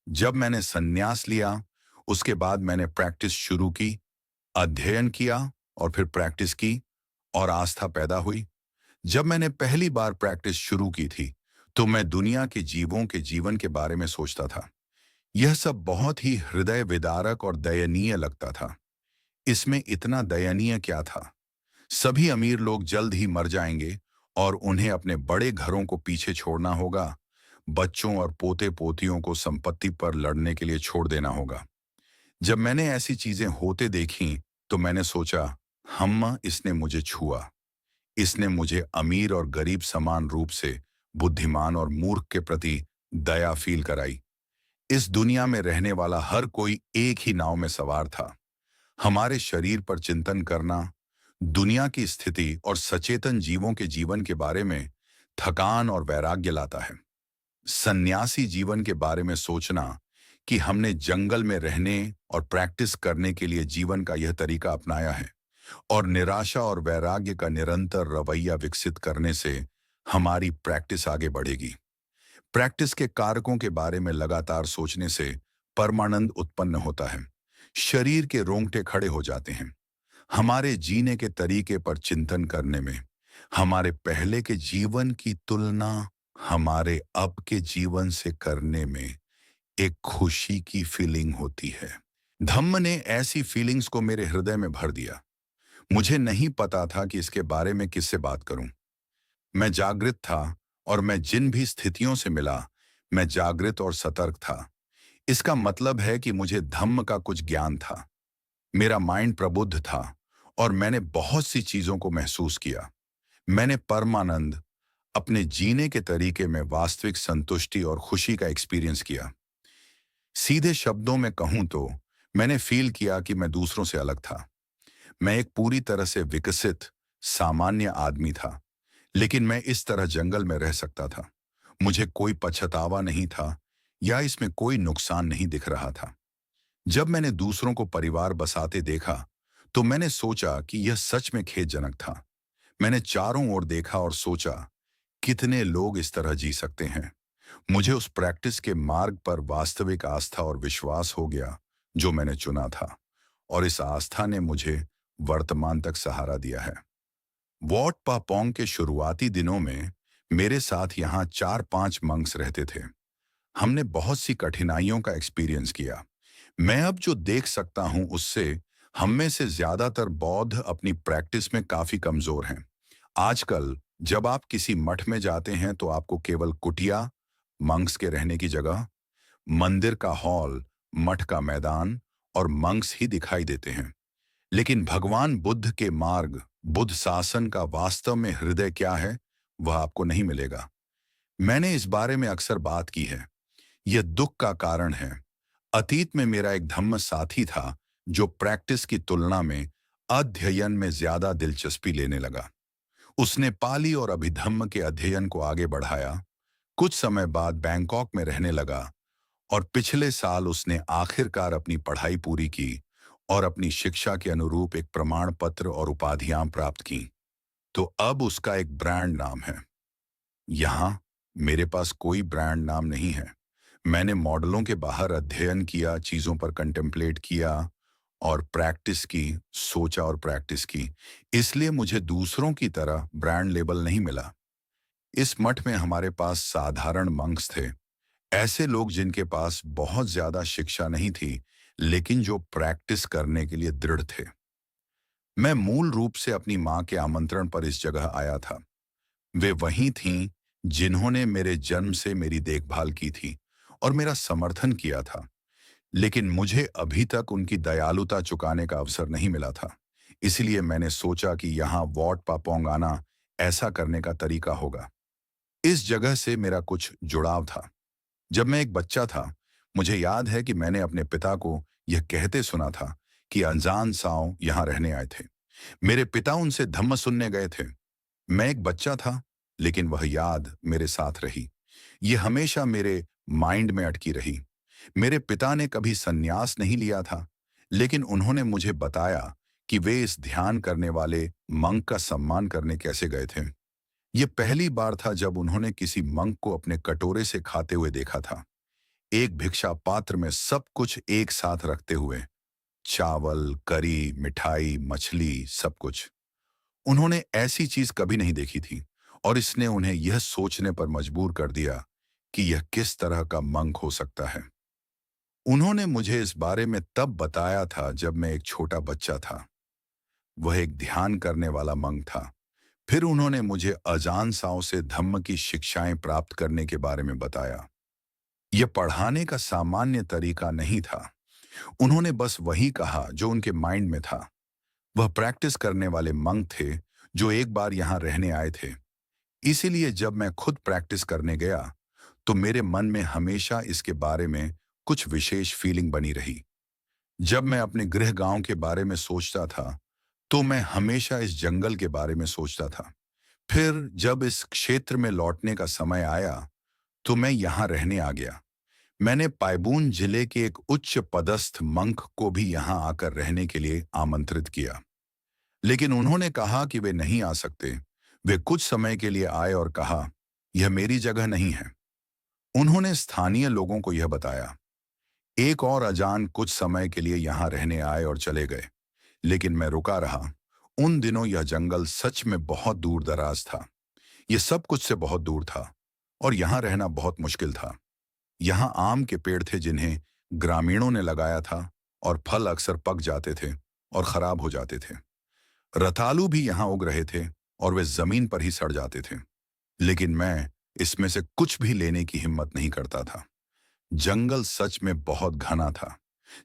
जब मैंने संन्यास लिया, उसके बाद मैंने प्रैक्टिस शुरू की, अध्ययन किया और फिर प्रैक्टिस की, और आस्था पैदा हुई। जब मैंने पहली बार प्रैक्टिस शुरू की थी, तो मैं दुनिया के जीवों के जीवन के बारे में सोचता था। यह सब बहुत ही हृदय विदारक और दयनीय लगता था। इसमें इतना दयनीय क्या था? सभी अमीर लोग जल्द ही मर जाएंगे और उन्हें अपने बड़े घरों को पीछे छोड़ना होगा। बच्चों और पोते पोतियों को संपत्ति पर लड़ने के लिए छोड़ देना होगा। जब मैंने ऐसी चीजें होते देखी, तो मैंने सोचा, हम्मा, इसने मुझे छुआ। इसने मुझे अमीर और गरीब समान रूप से बुद्धिमान और मूर्ख के प्रति दया फील कराई। इस दुनिया में रहने वाला हर कोई एक ही नाव में सवार था। हमारे शरीर पर चिंतन करना, दुनिया की स्थिति और सचेतन जीवों के जीवन के बारे में थकान और वैराग्य लाता है। सन्यासी जीवन के बारे में सोचना कि हमने जंगल में रहने और प्रैक्टिस करने के लिए जीवन का यह तरीका अपनाया है, और निराशा और वैराग्य का निरंतर रवैया विकसित करने से हमारी प्रैक्टिस आगे बढ़ेगी। प्रैक्टिस के कारकों के बारे में लगातार सोचने से परमानंद उत्पन्न होता है। शरीर के रोंगटे खड़े हो जाते हैं। हमारे जीने के तरीके पर चिंतन करने में हमारे पहले के जीवन की तुलना हमारे अब के जीवन से करने में एक खुशी की फीलिंग होती है। धम्म ने ऐसी फीलिंग्स को मेरे हृदय में भर दिया। मुझे नहीं पता था कि इसके बारे में किससे बात करूं। मैं जागृत था और मैं जिन भी स्थितियों से मिला, मैं जागृत और सतर्क था। इसका मतलब है कि मुझे धम्म का कुछ ज्ञान था। मेरा माइंड प्रबुद्ध था और मैंने बहुत सी चीजों को महसूस किया। मैंने परमानंद, अपने जीने के तरीके में वास्तविक संतुष्टि और खुशी का एक्सपीरियंस किया। सीधे शब्दों में कहूं तो मैंने फील किया कि मैं दूसरों से अलग था। मैं एक पूरी तरह से विकसित, सामान्य आदमी था, लेकिन मैं इस तरह जंगल में रह सकता था। मुझे कोई पछतावा नहीं था या इसमें कोई नुकसान नहीं दिख रहा था। जब मैंने दूसरों को परिवार बसाते देखा, तो मैंने सोचा कि यह सच में खेदजनक था। मैंने चारों ओर देखा और सोचा, कितने लोग इस तरह जी सकते हैं। मुझे उस प्रैक्टिस के मार्ग पर वास्तविक आस्था और विश्वास हो गया, जो मैंने चुना था, और इस आस्था ने मुझे वर्तमान तक सहारा दिया है। वॉट पापोंग के शुरुआती दिनों में मेरे साथ यहाँ 4-5 मंक्स रहते थे। हमने बहुत सी कठिनाइयों का एक्सपीरियंस किया। मैं अब जो देख सकता हूँ उससे हम में से ज्यादातर बौद्ध अपनी प्रैक्टिस में काफी कमजोर हैं। आजकल जब आप किसी मठ में जाते हैं तो आपको केवल कुटिया, मंक्स के रहने की जगह, मंदिर का हॉल, मठ का मैदान और मंक्स ही दिखाई देते हैं। लेकिन भगवान बुद्ध के मार्ग, बुद्ध शासन का वास्तव में हृदय क्या है, वह आपको नहीं मिलेगा। मैंने इस बारे में अक्सर बात की है। यह दुख का कारण है। अतीत में मेरा एक धम्म साथी था जो प्रैक्टिस की तुलना में अध्ययन में ज्यादा दिलचस्पी लेने लगा। उसने पाली और अभिधम्म के अध्ययन को आगे बढ़ाया। कुछ समय बाद बैंकॉक में रहने लगा और पिछले साल उसने आखिरकार अपनी पढ़ाई पूरी की और अपनी शिक्षा के अनुरूप एक प्रमाण पत्र और उपाधियां प्राप्त की। तो अब उसका एक ब्रांड नाम है। यहाँ मेरे पास कोई ब्रांड नाम नहीं है। मैंने मॉडलों के बाहर अध्ययन किया, चीजों पर कंटेम्पलेट किया और प्रैक्टिस की, सोचा और प्रैक्टिस की। इसलिए मुझे दूसरों की तरह ब्रांड लेबल नहीं मिला। इस मठ में हमारे पास साधारण मंक्स थे, ऐसे लोग जिनके पास बहुत ज्यादा शिक्षा नहीं थी, लेकिन जो प्रैक्टिस करने के लिए दृढ़ थे। मैं मूल रूप से अपनी माँ के आमंत्रण पर इस जगह आया था। वे वही थीं जिन्होंने मेरे जन्म से मेरी देखभाल की थी और मेरा समर्थन किया था। लेकिन मुझे अभी तक उनकी दयालुता चुकाने का अवसर नहीं मिला था। इसलिए मैंने सोचा कि यहाँ वॉट पापोंग आना ऐसा करने का तरीका होगा। इस जगह से मेरा कुछ जुड़ाव था। जब मैं एक बच्चा था, मुझे याद है कि मैंने अपने पिता को यह कहते सुना था कि अनजान साओ यहाँ रहने आए थे। मेरे पिता उनसे धम्म सुनने गए थे। मैं एक बच्चा था, लेकिन वह याद मेरे साथ रही। ये हमेशा मेरे माइंड में अटकी रही। मेरे पिता ने कभी संन्यास नहीं लिया था, लेकिन उन्होंने मुझे बताया कि वे इस ध्यान करने वाले मंक का सम्मान करने कैसे गए थे। ये पहली बार था जब उन्होंने किसी मंक को अपने कटोरे से खाते हुए देखा था। एक भिक्षा पात्र में सब कुछ एक साथ रखते हुए, चावल, करी, मिठाई, मछली, सब कुछ। उन्होंने ऐसी चीज कभी नहीं देखी थी और इसने उन्हें यह सोचने पर मजबूर कर दिया कि यह किस तरह का मंक हो सकता है। उन्होंने मुझे इस बारे में तब बताया था जब मैं एक छोटा बच्चा था। वह एक ध्यान करने वाला मंक था। फिर उन्होंने मुझे अजान साओ से धम्म की शिक्षाएं प्राप्त करने के बारे में बताया। यह पढ़ाने का सामान्य तरीका नहीं था। उन्होंने बस वही कहा जो उनके माइंड में था। वह प्रैक्टिस करने वाले मंक थे जो एक बार यहाँ रहने आए थे। इसीलिए जब मैं खुद प्रैक्टिस करने गया, तो मेरे मन में हमेशा इसके बारे में कुछ विशेष फीलिंग बनी रही। जब मैं अपने गृह गांव के बारे में सोचता था, तो मैं हमेशा इस जंगल के बारे में सोचता था। फिर जब इस क्षेत्र में लौटने का समय आया, तो मैं यहाँ रहने आ गया। मैंने पाइबून जिले के एक उच्च पदस्थ मंक को भी यहाँ आकर रहने के लिए आमंत्रित किया, लेकिन उन्होंने कहा कि वे नहीं आ सकते। वे कुछ समय के लिए आए और कहा, यह मेरी जगह नहीं है। उन्होंने स्थानीय लोगों को यह बताया। एक और अजान कुछ समय के लिए यहाँ रहने आए और चले गए, लेकिन मैं रुका रहा। उन दिनों यह जंगल सच में बहुत दूर दराज था। यह सब कुछ से बहुत दूर था और यहाँ रहना बहुत मुश्किल था। यहाँ आम के पेड़ थे जिन्हें ग्रामीणों ने लगाया था और फल अक्सर पक जाते थे और खराब हो जाते थे। रतालू भी यहाँ उग रहे थे और वे जमीन पर ही सड़ जाते थे। लेकिन मैं इसमें से कुछ भी लेने की हिम्मत नहीं करता था। जंगल सच में बहुत घना था।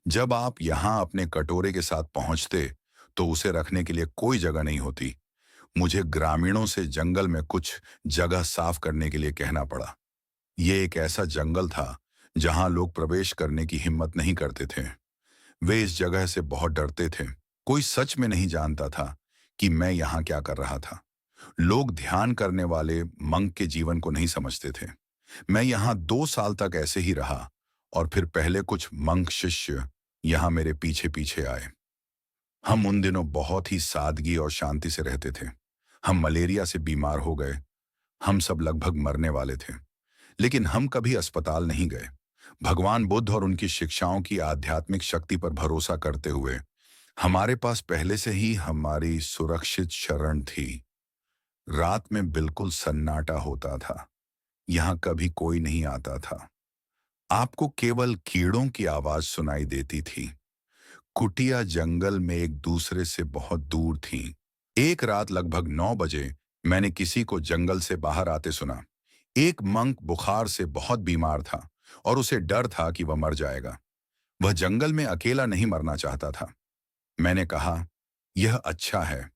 जब आप यहाँ अपने कटोरे के साथ पहुंचते तो उसे रखने के लिए कोई जगह नहीं होती। मुझे ग्रामीणों से जंगल में कुछ जगह साफ करने के लिए कहना पड़ा। ये एक ऐसा जंगल था जहां लोग प्रवेश करने की हिम्मत नहीं करते थे। वे इस जगह से बहुत डरते थे। कोई सच में नहीं जानता था कि मैं यहाँ क्या कर रहा था। लोग ध्यान करने वाले मंक के जीवन को नहीं समझते थे। मैं यहाँ 2 साल तक ऐसे ही रहा और फिर पहले कुछ मंक शिष्य यहाँ मेरे पीछे पीछे आए। हम उन दिनों बहुत ही सादगी और शांति से रहते थे। हम मलेरिया से बीमार हो गए। हम सब लगभग मरने वाले थे, लेकिन हम कभी अस्पताल नहीं गए। भगवान बुद्ध और उनकी शिक्षाओं की आध्यात्मिक शक्ति पर भरोसा करते हुए हमारे पास पहले से ही हमारी सुरक्षित शरण थी। रात में बिल्कुल सन्नाटा होता था। यहाँ कभी कोई नहीं आता था। आपको केवल कीड़ों की आवाज सुनाई देती थी। कुटिया जंगल में एक दूसरे से बहुत दूर थीं। एक रात लगभग 9 बजे मैंने किसी को जंगल से बाहर आते सुना। एक मंक बुखार से बहुत बीमार था और उसे डर था कि वह मर जाएगा। वह जंगल में अकेला नहीं मरना चाहता था। मैंने कहा, यह अच्छा है।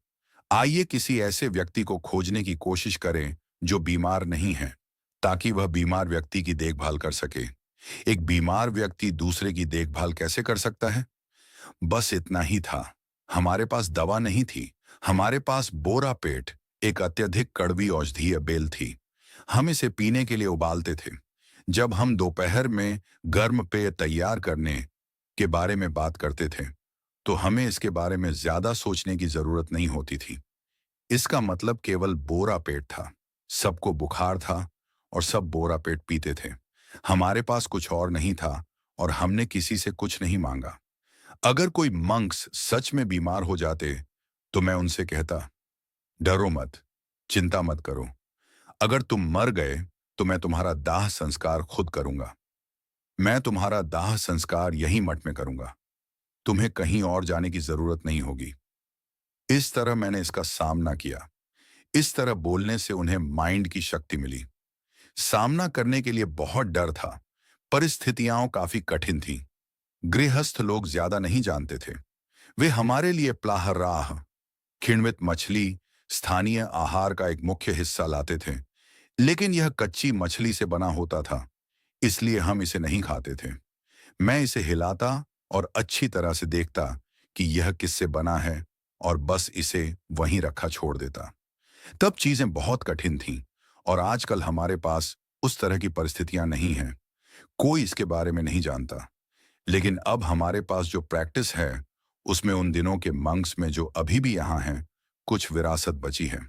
आइए किसी ऐसे व्यक्ति को खोजने की कोशिश करें जो बीमार नहीं है, ताकि वह बीमार व्यक्ति की देखभाल कर सके। एक बीमार व्यक्ति दूसरे की देखभाल कैसे कर सकता है? बस इतना ही था। हमारे पास दवा नहीं थी। हमारे पास बोरापेट, एक अत्यधिक कड़वी औषधीय बेल थी। हम इसे पीने के लिए उबालते थे। जब हम दोपहर में गर्म पेय तैयार करने के बारे में बात करते थे, तो हमें इसके बारे में ज्यादा सोचने की जरूरत नहीं होती थी। इसका मतलब केवल बोरापेट था। सबको बुखार था और सब बोरापेट पीते थे। हमारे पास कुछ और नहीं था और हमने किसी से कुछ नहीं मांगा। अगर कोई मंक्स सच में बीमार हो जाते, तो मैं उनसे कहता, डरो मत, चिंता मत करो। अगर तुम मर गए, तो मैं तुम्हारा दाह संस्कार खुद करूंगा। मैं तुम्हारा दाह संस्कार यहीं मठ में करूंगा। तुम्हें कहीं और जाने की जरूरत नहीं होगी। इस तरह मैंने इसका सामना किया। इस तरह बोलने से उन्हें माइंड की शक्ति मिली। सामना करने के लिए बहुत डर था। परिस्थितियां काफी कठिन थीं। गृहस्थ लोग ज्यादा नहीं जानते थे। वे हमारे लिए प्लाहराह, खिणवित मछली, स्थानीय आहार का एक मुख्य हिस्सा लाते थे। लेकिन यह कच्ची मछली से बना होता था, इसलिए हम इसे नहीं खाते थे। मैं इसे हिलाता और अच्छी तरह से देखता कि यह किससे बना है और बस इसे वहीं रखा छोड़ देता। तब चीजें बहुत कठिन थीं और आजकल हमारे पास उस तरह की परिस्थितियां नहीं हैं। कोई इसके बारे में नहीं जानता। लेकिन अब हमारे पास जो प्रैक्टिस है, उसमें उन दिनों के मंक्स में जो अभी भी यहाँ हैं, कुछ विरासत बची है।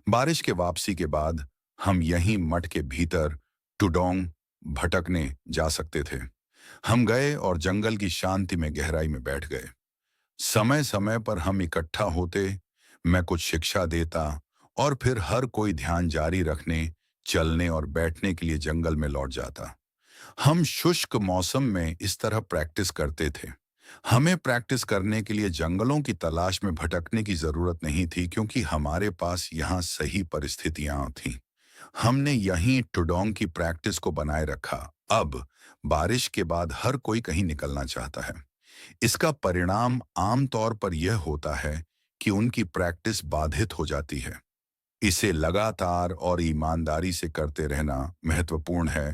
बारिश के वापसी के बाद हम यहीं मठ के भीतर टुडोंग भटकने जा सकते थे। हम गए और जंगल की शांति में गहराई में बैठ गए। समय समय पर हम इकट्ठा होते, मैं कुछ शिक्षा देता और फिर हर कोई ध्यान जारी रखने, चलने और बैठने के लिए जंगल में लौट जाता। हम शुष्क मौसम में इस तरह प्रैक्टिस करते थे। हमें प्रैक्टिस करने के लिए जंगलों की तलाश में भटकने की जरूरत नहीं थी, क्योंकि हमारे पास यहाँ सही परिस्थितियां थीं। हमने यहीं टुडोंग की प्रैक्टिस को बनाए रखा। अब बारिश के बाद हर कोई कहीं निकलना चाहता है। इसका परिणाम आमतौर पर यह होता है कि उनकी प्रैक्टिस बाधित हो जाती है। इसे लगातार और ईमानदारी से करते रहना महत्वपूर्ण है,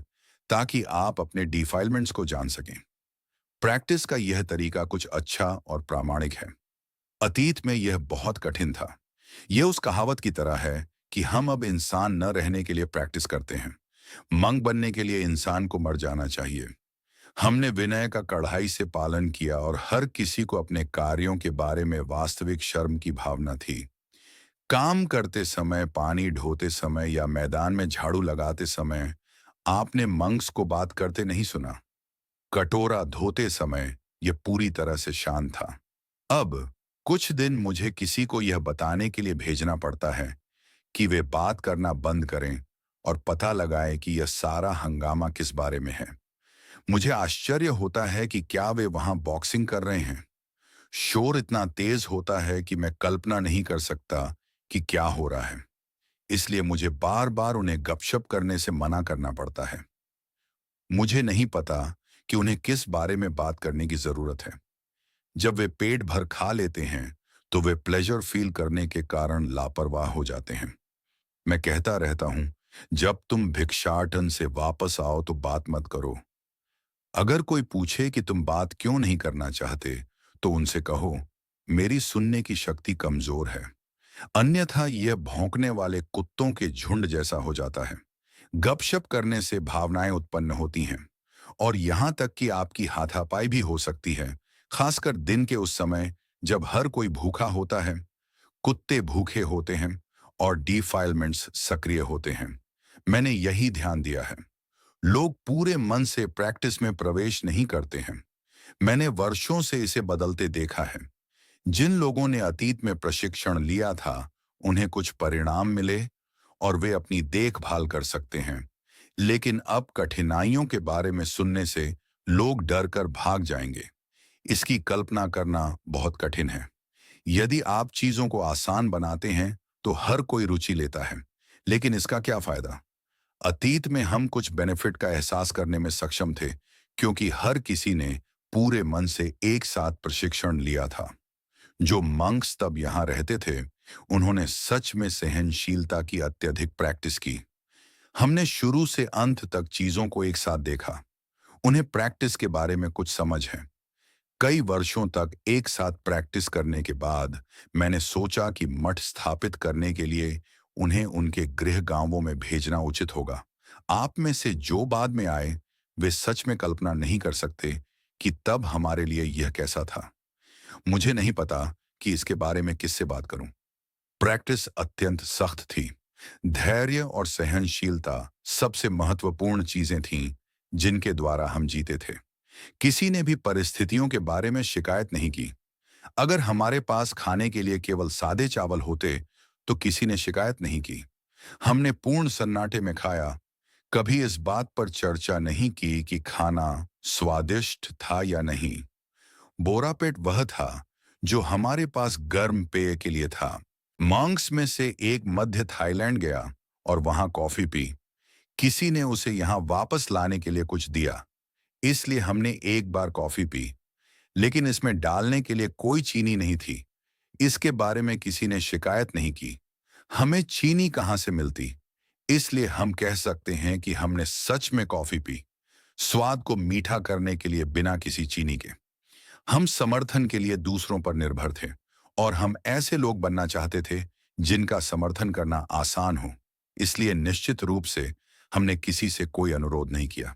ताकि आप अपने डिफाइलमेंट्स को जान सकें। प्रैक्टिस का यह तरीका कुछ अच्छा और प्रामाणिक है। अतीत में यह बहुत कठिन था। यह उस कहावत की तरह है कि हम अब इंसान न रहने के लिए प्रैक्टिस करते हैं। मंक बनने के लिए इंसान को मर जाना चाहिए। हमने विनय का कड़ाई से पालन किया और हर किसी को अपने कार्यों के बारे में वास्तविक शर्म की भावना थी। काम करते समय, पानी ढोते समय या मैदान में झाड़ू लगाते समय आपने मंक्स को बात करते नहीं सुना। कटोरा धोते समय यह पूरी तरह से शांत था। अब कुछ दिन मुझे किसी को यह बताने के लिए भेजना पड़ता है कि वे बात करना बंद करें और पता लगाएं कि यह सारा हंगामा किस बारे में है। मुझे आश्चर्य होता है कि क्या वे वहां बॉक्सिंग कर रहे हैं। शोर इतना तेज होता है कि मैं कल्पना नहीं कर सकता कि क्या हो रहा है। इसलिए मुझे बार बार उन्हें गपशप करने से मना करना पड़ता है। मुझे नहीं पता कि उन्हें किस बारे में बात करने की जरूरत है। जब वे पेट भर खा लेते हैं तो वे प्लेजर फील करने के कारण लापरवाह हो जाते हैं। मैं कहता रहता हूं, जब तुम भिक्षाटन से वापस आओ तो बात मत करो। अगर कोई पूछे कि तुम बात क्यों नहीं करना चाहते, तो उनसे कहो, मेरी सुनने की शक्ति कमजोर है। अन्यथा यह भौंकने वाले कुत्तों के झुंड जैसा हो जाता है। गपशप करने से भावनाएं उत्पन्न होती हैं और यहां तक कि आपकी हाथापाई भी हो सकती है, खासकर दिन के उस समय जब हर कोई भूखा होता है, कुत्ते भूखे होते हैं और डिफाइलमेंट्स सक्रिय होते हैं। मैंने यही ध्यान दिया है। लोग पूरे मन से प्रैक्टिस में प्रवेश नहीं करते हैं। मैंने वर्षों से इसे बदलते देखा है। जिन लोगों ने अतीत में प्रशिक्षण लिया था, उन्हें कुछ परिणाम मिले और वे अपनी देखभाल कर सकते हैं। लेकिन अब कठिनाइयों के बारे में सुनने से लोग डर कर भाग जाएंगे। इसकी कल्पना करना बहुत कठिन है। यदि आप चीजों को आसान बनाते हैं तो हर कोई रुचि लेता है, लेकिन इसका क्या फायदा? अतीत में हम कुछ बेनिफिट का एहसास करने में सक्षम थे क्योंकि हर किसी ने पूरे मन से एक साथ प्रशिक्षण लिया था। जो मंक्स तब यहां रहते थे, उन्होंने सच में सहनशीलता की अत्यधिक प्रैक्टिस की। हमने शुरू से अंत तक चीजों को एक साथ देखा। उन्हें प्रैक्टिस के बारे में कुछ समझ है। कई वर्षों तक एक साथ प्रैक्टिस करने के बाद मैंने सोचा कि मठ स्थापित करने के लिए उन्हें उनके गृह गांवों में भेजना उचित होगा। आप में से जो बाद में आए, वे सच में कल्पना नहीं कर सकते कि तब हमारे लिए यह कैसा था। मुझे नहीं पता कि इसके बारे में किससे बात करूं। प्रैक्टिस अत्यंत सख्त थी। धैर्य और सहनशीलता सबसे महत्वपूर्ण चीजें थीं जिनके द्वारा हम जीते थे। किसी ने भी परिस्थितियों के बारे में शिकायत नहीं की। अगर हमारे पास खाने के लिए केवल सादे चावल होते तो किसी ने शिकायत नहीं की। हमने पूर्ण सन्नाटे में खाया। कभी इस बात पर चर्चा नहीं की कि खाना स्वादिष्ट था या नहीं। बोरापेट वह था जो हमारे पास गर्म पेय के लिए था। मॉन्क्स में से एक मध्य थाईलैंड गया और वहां कॉफी पी। किसी ने उसे यहां वापस लाने के लिए कुछ दिया, इसलिए हमने एक बार कॉफी पी, लेकिन इसमें डालने के लिए कोई चीनी नहीं थी। इसके बारे में किसी ने शिकायत नहीं की। हमें चीनी कहां से मिलती? इसलिए हम कह सकते हैं कि हमने सच में कॉफी पी, स्वाद को मीठा करने के लिए बिना किसी चीनी के। हम समर्थन के लिए दूसरों पर निर्भर थे और हम ऐसे लोग बनना चाहते थे जिनका समर्थन करना आसान हो। इसलिए निश्चित रूप से हमने किसी से कोई अनुरोध नहीं किया।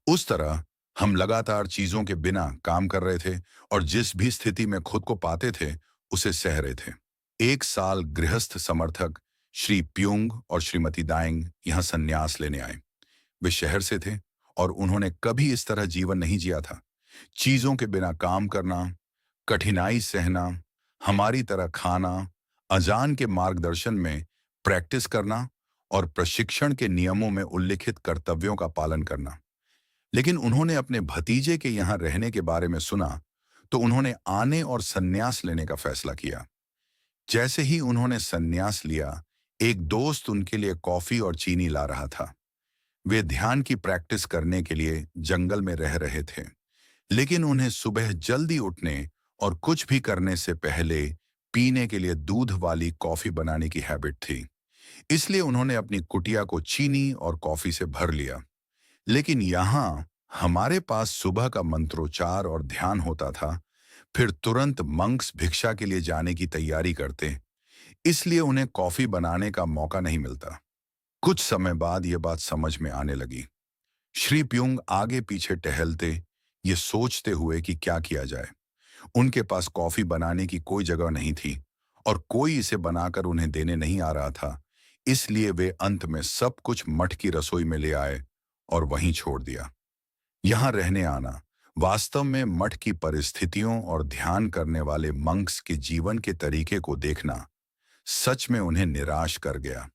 उस तरह हम लगातार चीजों के बिना काम कर रहे थे और जिस भी स्थिति में खुद को पाते थे उसे सह रहे थे। एक साल गृहस्थ समर्थक श्री प्युंग और श्रीमती दाइंग यहाँ संन्यास लेने आए। वे शहर से थे और उन्होंने कभी इस तरह जीवन नहीं जिया था। चीजों के बिना काम करना, कठिनाई सहना, हमारी तरह खाना, अजान के मार्गदर्शन में प्रैक्टिस करना और प्रशिक्षण के नियमों में उल्लिखित कर्तव्यों का पालन करना। लेकिन उन्होंने अपने भतीजे के यहाँ रहने के बारे में सुना तो उन्होंने आने और संन्यास लेने का फैसला किया। जैसे ही उन्होंने संन्यास लिया, एक दोस्त उनके लिए कॉफी और चीनी ला रहा था। वे ध्यान की प्रैक्टिस करने के लिए जंगल में रह रहे थे, लेकिन उन्हें सुबह जल्दी उठने और कुछ भी करने से पहले पीने के लिए दूध वाली कॉफी बनाने की हैबिट थी। इसलिए उन्होंने अपनी कुटिया को चीनी और कॉफी से भर लिया। लेकिन यहाँ हमारे पास सुबह का मंत्रोच्चार और ध्यान होता था, फिर तुरंत मंक्स भिक्षा के लिए जाने की तैयारी करते, इसलिए उन्हें कॉफी बनाने का मौका नहीं मिलता। कुछ समय बाद यह बात समझ में आने लगी। श्री प्युंग आगे पीछे टहलते, ये सोचते हुए कि क्या किया जाए। उनके पास कॉफी बनाने की कोई जगह नहीं थी और कोई इसे बनाकर उन्हें देने नहीं आ रहा था। इसलिए वे अंत में सब कुछ मठ की रसोई में ले आए और वहीं छोड़ दिया। यहाँ रहने आना, वास्तव में मठ की परिस्थितियों और ध्यान करने वाले मंक्स के जीवन के तरीके को देखना सच में उन्हें निराश कर गया।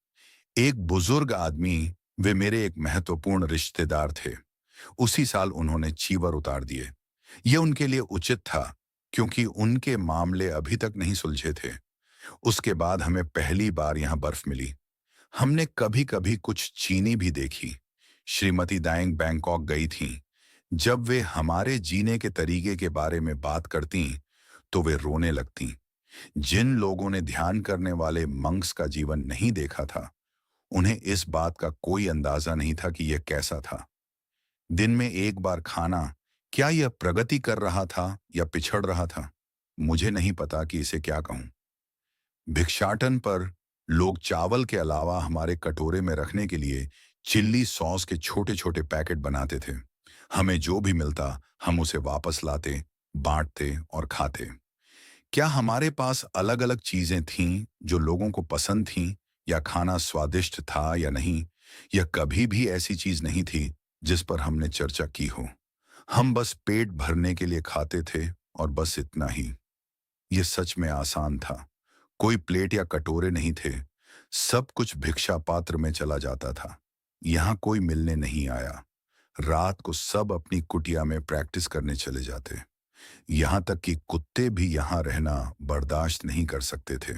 एक बुजुर्ग आदमी, वे मेरे एक महत्वपूर्ण रिश्तेदार थे। उसी साल उन्होंने चीवर उतार दिए। यह उनके लिए उचित था क्योंकि उनके मामले अभी तक नहीं सुलझे थे। उसके बाद हमें पहली बार यहाँ बर्फ मिली। हमने कभी कभी कुछ चीनी भी देखी। श्रीमती दाइंग बैंकॉक गई थीं, जब वे हमारे जीने के तरीके के बारे में बात करती तो वे रोने लगती। जिन लोगों ने ध्यान करने वाले मंक्स का जीवन नहीं देखा था, उन्हें इस बात का कोई अंदाजा नहीं था कि यह कैसा था। दिन में एक बार खाना, क्या यह प्रगति कर रहा था या पिछड़ रहा था? मुझे नहीं पता कि इसे क्या कहूं। भिक्षाटन पर लोग चावल के अलावा हमारे कटोरे में रखने के लिए चिल्ली सॉस के छोटे छोटे पैकेट बनाते थे। हमें जो भी मिलता हम उसे वापस लाते, बांटते और खाते। क्या हमारे पास अलग अलग चीजें थीं जो लोगों को पसंद थीं, या खाना स्वादिष्ट था या नहीं? यह कभी भी ऐसी चीज नहीं थी जिस पर हमने चर्चा की हो। हम बस पेट भरने के लिए खाते थे और बस इतना ही। यह सच में आसान था। कोई प्लेट या कटोरे नहीं थे। सब कुछ भिक्षा पात्र में चला जाता था। यहाँ कोई मिलने नहीं आया। रात को सब अपनी कुटिया में प्रैक्टिस करने चले जाते। यहाँ तक कि कुत्ते भी यहाँ रहना बर्दाश्त नहीं कर सकते थे।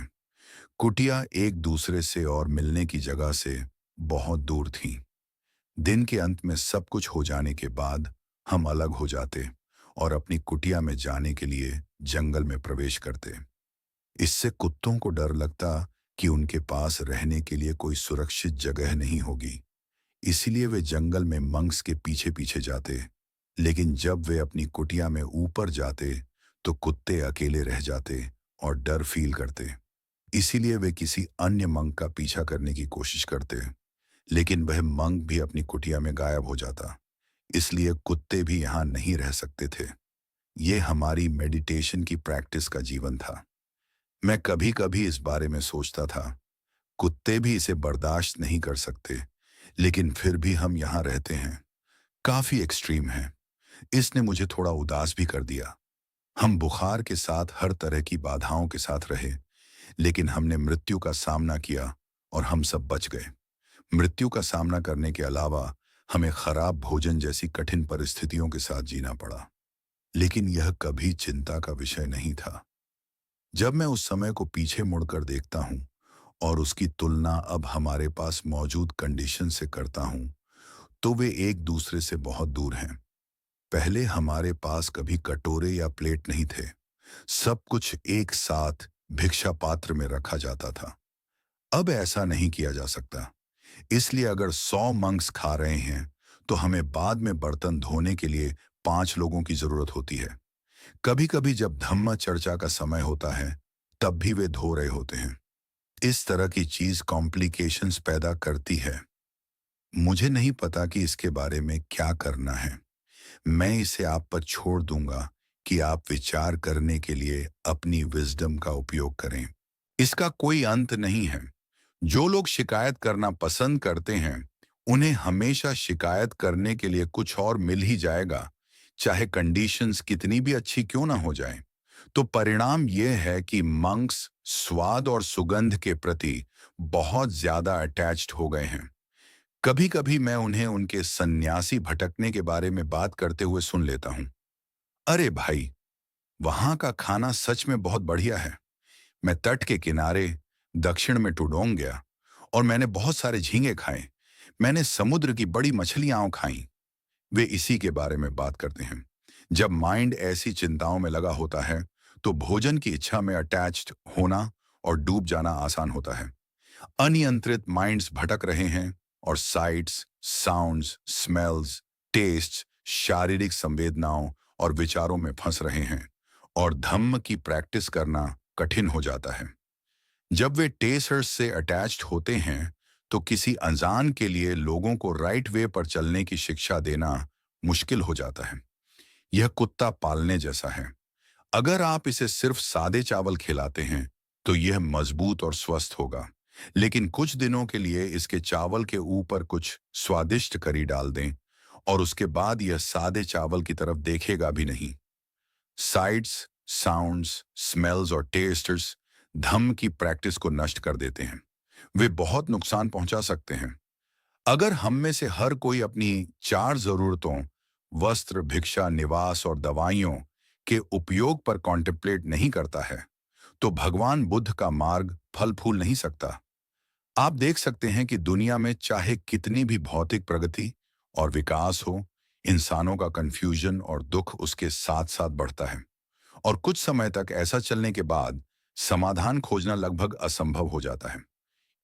कुटिया एक दूसरे से और मिलने की जगह से बहुत दूर थी। दिन के अंत में सब कुछ हो जाने के बाद हम अलग हो जाते और अपनी कुटिया में जाने के लिए जंगल में प्रवेश करते। इससे कुत्तों को डर लगता कि उनके पास रहने के लिए कोई सुरक्षित जगह नहीं होगी। इसीलिए वे जंगल में मंक्स के पीछे पीछे जाते। लेकिन जब वे अपनी कुटिया में ऊपर जाते तो कुत्ते अकेले रह जाते और डर फील करते। इसीलिए वे किसी अन्य मंक का पीछा करने की कोशिश करते। लेकिन वह मंक भी अपनी कुटिया में गायब हो जाता। इसलिए कुत्ते भी यहाँ नहीं रह सकते थे। ये हमारी मेडिटेशन की प्रैक्टिस का जीवन था। मैं कभी कभी इस बारे में सोचता था, कुत्ते भी इसे बर्दाश्त नहीं कर सकते, लेकिन फिर भी हम यहाँ रहते हैं। काफी एक्सट्रीम है। इसने मुझे थोड़ा उदास भी कर दिया। हम बुखार के साथ हर तरह की बाधाओं के साथ रहे, लेकिन हमने मृत्यु का सामना किया और हम सब बच गए। मृत्यु का सामना करने के अलावा हमें खराब भोजन जैसी कठिन परिस्थितियों के साथ जीना पड़ा, लेकिन यह कभी चिंता का विषय नहीं था। जब मैं उस समय को पीछे मुड़कर देखता हूँ और उसकी तुलना अब हमारे पास मौजूद कंडीशन से करता हूँ, तो वे एक दूसरे से बहुत दूर हैं। पहले हमारे पास कभी कटोरे या प्लेट नहीं थे। सब कुछ एक साथ भिक्षा पात्र में रखा जाता था। अब ऐसा नहीं किया जा सकता। इसलिए अगर 100 मंक्स खा रहे हैं तो हमें बाद में बर्तन धोने के लिए 5 लोगों की जरूरत होती है। कभी कभी जब धम्म चर्चा का समय होता है तब भी वे धो रहे होते हैं। इस तरह की चीज कॉम्प्लिकेशंस पैदा करती है। मुझे नहीं पता कि इसके बारे में क्या करना है। मैं इसे आप पर छोड़ दूंगा कि आप विचार करने के लिए अपनी विजडम का उपयोग करें। इसका कोई अंत नहीं है। जो लोग शिकायत करना पसंद करते हैं, उन्हें हमेशा शिकायत करने के लिए कुछ और मिल ही जाएगा, चाहे कंडीशंस कितनी भी अच्छी क्यों ना हो जाएं। तो परिणाम यह है कि मंक्स स्वाद और सुगंध के प्रति बहुत ज्यादा अटैच्ड हो गए हैं। कभी कभी मैं उन्हें उनके सन्यासी भटकने के बारे में बात करते हुए सुन लेता हूं। अरे भाई, वहां का खाना सच में बहुत बढ़िया है। मैं तट के किनारे दक्षिण में टुडोंग गया और मैंने बहुत सारे झींगे खाए। मैंने समुद्र की बड़ी मछलियां खाई। वे इसी के बारे में बात करते हैं। जब माइंड ऐसी चिंताओं में लगा होता है तो भोजन की इच्छा में अटैच्ड होना और डूब जाना आसान होता है। अनियंत्रित माइंड्स भटक रहे हैं और साइट्स, साउंड्स, स्मेल्स, टेस्ट, शारीरिक संवेदनाओं और विचारों में फंस रहे हैं और धम्म की प्रैक्टिस करना कठिन हो जाता है। जब वे टेस्टर्स से अटैच्ड होते हैं तो किसी अनजान के लिए लोगों को राइट वे पर चलने की शिक्षा देना मुश्किल हो जाता है। यह कुत्ता पालने जैसा है। अगर आप इसे सिर्फ सादे चावल खिलाते हैं तो यह मजबूत और स्वस्थ होगा, लेकिन कुछ दिनों के लिए इसके चावल के ऊपर कुछ स्वादिष्ट करी डाल दें और उसके बाद यह सादे चावल की तरफ देखेगा भी नहीं। साइट्स, साउंड्स, स्मेल्स और टेस्टर्स धम्म की प्रैक्टिस को नष्ट कर देते हैं। वे बहुत नुकसान पहुंचा सकते हैं। अगर हम में से हर कोई अपनी 4 जरूरतों, वस्त्र, भिक्षा, निवास और दवाइयों के उपयोग पर कॉन्टेम्पलेट नहीं करता है, तो भगवान बुद्ध का मार्ग फल फूल नहीं सकता। आप देख सकते हैं कि दुनिया में चाहे कितनी भी भौतिक प्रगति और विकास हो, इंसानों का कंफ्यूजन और दुख उसके साथ साथ बढ़ता है, और कुछ समय तक ऐसा चलने के बाद समाधान खोजना लगभग असंभव हो जाता है।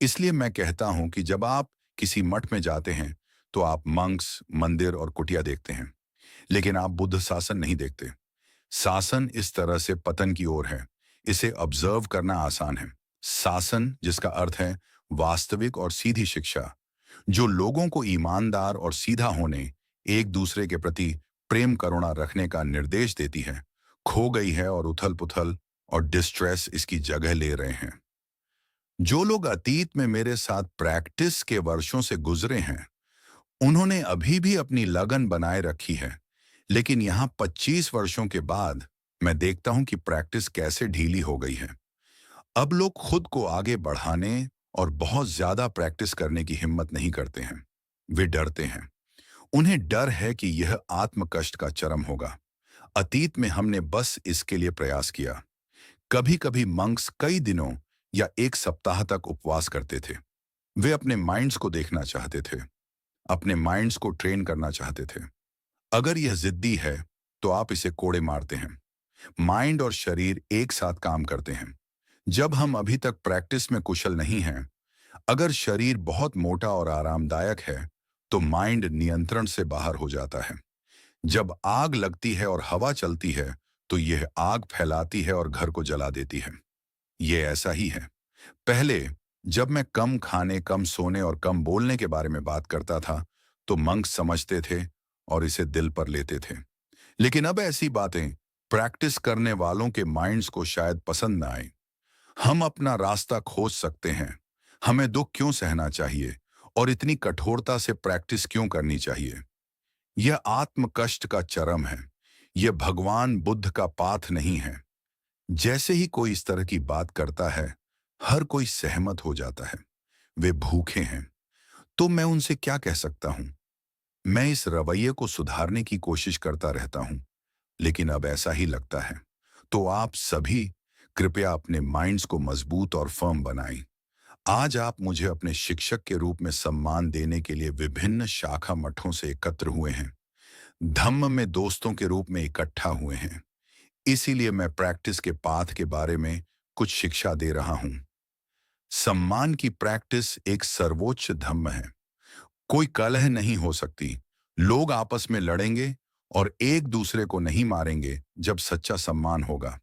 इसलिए मैं कहता हूं कि जब आप किसी मठ में जाते हैं तो आप मंक्स, मंदिर और कुटिया देखते हैं, लेकिन आप बुद्ध शासन नहीं देखते। शासन इस तरह से पतन की ओर है। इसे ऑब्जर्व करना आसान है। शासन, जिसका अर्थ है वास्तविक और सीधी शिक्षा, जो लोगों को ईमानदार और सीधा होने, एक दूसरे के प्रति प्रेम करुणा रखने का निर्देश देती है, खो गई है, और उथल पुथल और डिस्ट्रेस इसकी जगह ले रहे हैं। जो लोग अतीत में मेरे साथ प्रैक्टिस के वर्षों से गुजरे हैं, उन्होंने अभी भी अपनी लगन बनाए रखी है, लेकिन यहाँ 25 वर्षों के बाद मैं देखता हूं कि प्रैक्टिस कैसे ढीली हो गई है। अब लोग खुद को आगे बढ़ाने और बहुत ज्यादा प्रैक्टिस करने की हिम्मत नहीं करते हैं। वे डरते हैं। उन्हें डर है कि यह आत्म कष्ट का चरम होगा। अतीत में हमने बस इसके लिए प्रयास किया। कभी कभी मंक्स कई दिनों या एक सप्ताह तक उपवास करते थे। वे अपने माइंड्स को देखना चाहते थे, अपने माइंड्स को ट्रेन करना चाहते थे। अगर यह जिद्दी है तो आप इसे कोड़े मारते हैं। माइंड और शरीर एक साथ काम करते हैं। जब हम अभी तक प्रैक्टिस में कुशल नहीं हैं, अगर शरीर बहुत मोटा और आरामदायक है, तो माइंड नियंत्रण से बाहर हो जाता है। जब आग लगती है और हवा चलती है, तो यह आग फैलाती है और घर को जला देती है। यह ऐसा ही है। पहले जब मैं कम खाने, कम सोने और कम बोलने के बारे में बात करता था, तो मंक समझते थे और इसे दिल पर लेते थे। लेकिन अब ऐसी बातें प्रैक्टिस करने वालों के माइंड्स को शायद पसंद ना आए। हम अपना रास्ता खोज सकते हैं। हमें दुख क्यों सहना चाहिए और इतनी कठोरता से प्रैक्टिस क्यों करनी चाहिए? यह आत्म कष्ट का चरम है। यह भगवान बुद्ध का पाथ नहीं है। जैसे ही कोई इस तरह की बात करता है, हर कोई सहमत हो जाता है। वे भूखे हैं। तो मैं उनसे क्या कह सकता हूं? मैं इस रवैये को सुधारने की कोशिश करता रहता हूं, लेकिन अब ऐसा ही लगता है। तो आप सभी कृपया अपने माइंड्स को मजबूत और फर्म बनाएं। आज आप मुझे अपने शिक्षक के रूप में सम्मान देने के लिए विभिन्न शाखा मठों से एकत्र हुए हैं। धम्म में दोस्तों के रूप में इकट्ठा हुए हैं। इसीलिए मैं प्रैक्टिस के पाथ के बारे में कुछ शिक्षा दे रहा हूं। सम्मान की प्रैक्टिस एक सर्वोच्च धम्म है। कोई कलह नहीं हो सकती। लोग आपस में लड़ेंगे और एक दूसरे को नहीं मारेंगे जब सच्चा सम्मान होगा।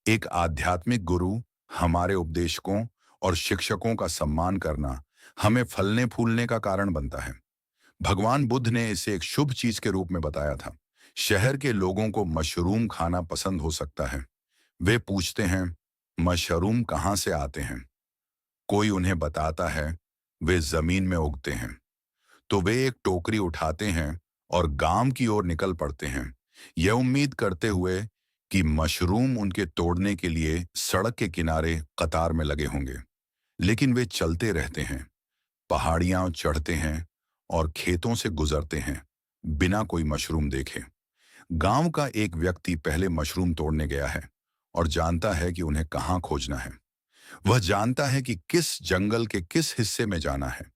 एक आध्यात्मिक गुरु, हमारे उपदेशकों और शिक्षकों का सम्मान करना हमें फलने फूलने का कारण बनता है। भगवान बुद्ध ने इसे एक शुभ चीज के रूप में बताया था। शहर के लोगों को मशरूम खाना पसंद हो सकता है। वे पूछते हैं, मशरूम कहाँ से आते हैं? कोई उन्हें बताता है, वे जमीन में उगते हैं। तो वे एक टोकरी उठाते हैं और गांव की ओर निकल पड़ते हैं, यह उम्मीद करते हुए कि मशरूम उनके तोड़ने के लिए सड़क के किनारे कतार में लगे होंगे। लेकिन वे चलते रहते हैं, पहाड़ियां चढ़ते हैं और खेतों से गुजरते हैं, बिना कोई मशरूम देखे। गांव का एक व्यक्ति पहले मशरूम तोड़ने गया है और जानता है कि उन्हें कहाँ खोजना है। वह जानता है कि किस जंगल के किस हिस्से में जाना है।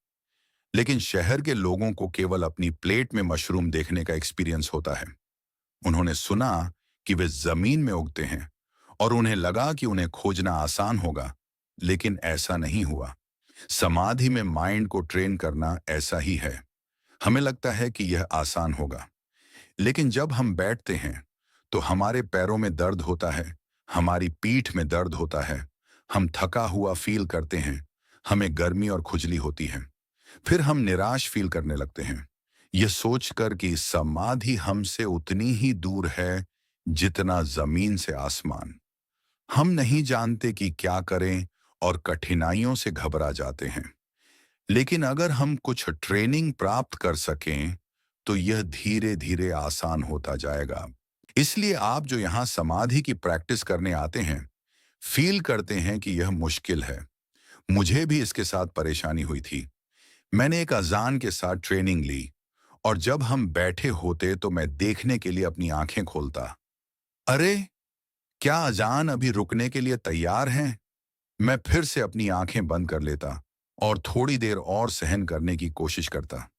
लेकिन शहर के लोगों को केवल अपनी प्लेट में मशरूम देखने का एक्सपीरियंस होता है। उन्होंने सुना कि वे जमीन में उगते हैं और उन्हें लगा कि उन्हें खोजना आसान होगा, लेकिन ऐसा नहीं हुआ। समाधि में माइंड को ट्रेन करना ऐसा ही है। हमें लगता है कि यह आसान होगा, लेकिन जब हम बैठते हैं तो हमारे पैरों में दर्द होता है, हमारी पीठ में दर्द होता है, हम थका हुआ फील करते हैं, हमें गर्मी और खुजली होती है। फिर हम निराश फील करने लगते हैं, यह सोचकर कि समाधि हमसे उतनी ही दूर है जितना जमीन से आसमान। हम नहीं जानते कि क्या करें और कठिनाइयों से घबरा जाते हैं। लेकिन अगर हम कुछ ट्रेनिंग प्राप्त कर सकें, तो यह धीरे धीरे आसान होता जाएगा। इसलिए आप जो यहाँ समाधि की प्रैक्टिस करने आते हैं, फील करते हैं कि यह मुश्किल है। मुझे भी इसके साथ परेशानी हुई थी। मैंने एक अजान के साथ ट्रेनिंग ली, और जब हम बैठे होते तो मैं देखने के लिए अपनी आंखें खोलता। अरे, क्या अजान अभी रुकने के लिए तैयार हैं? मैं फिर से अपनी आंखें बंद कर लेता और थोड़ी देर और सहन करने की कोशिश करता।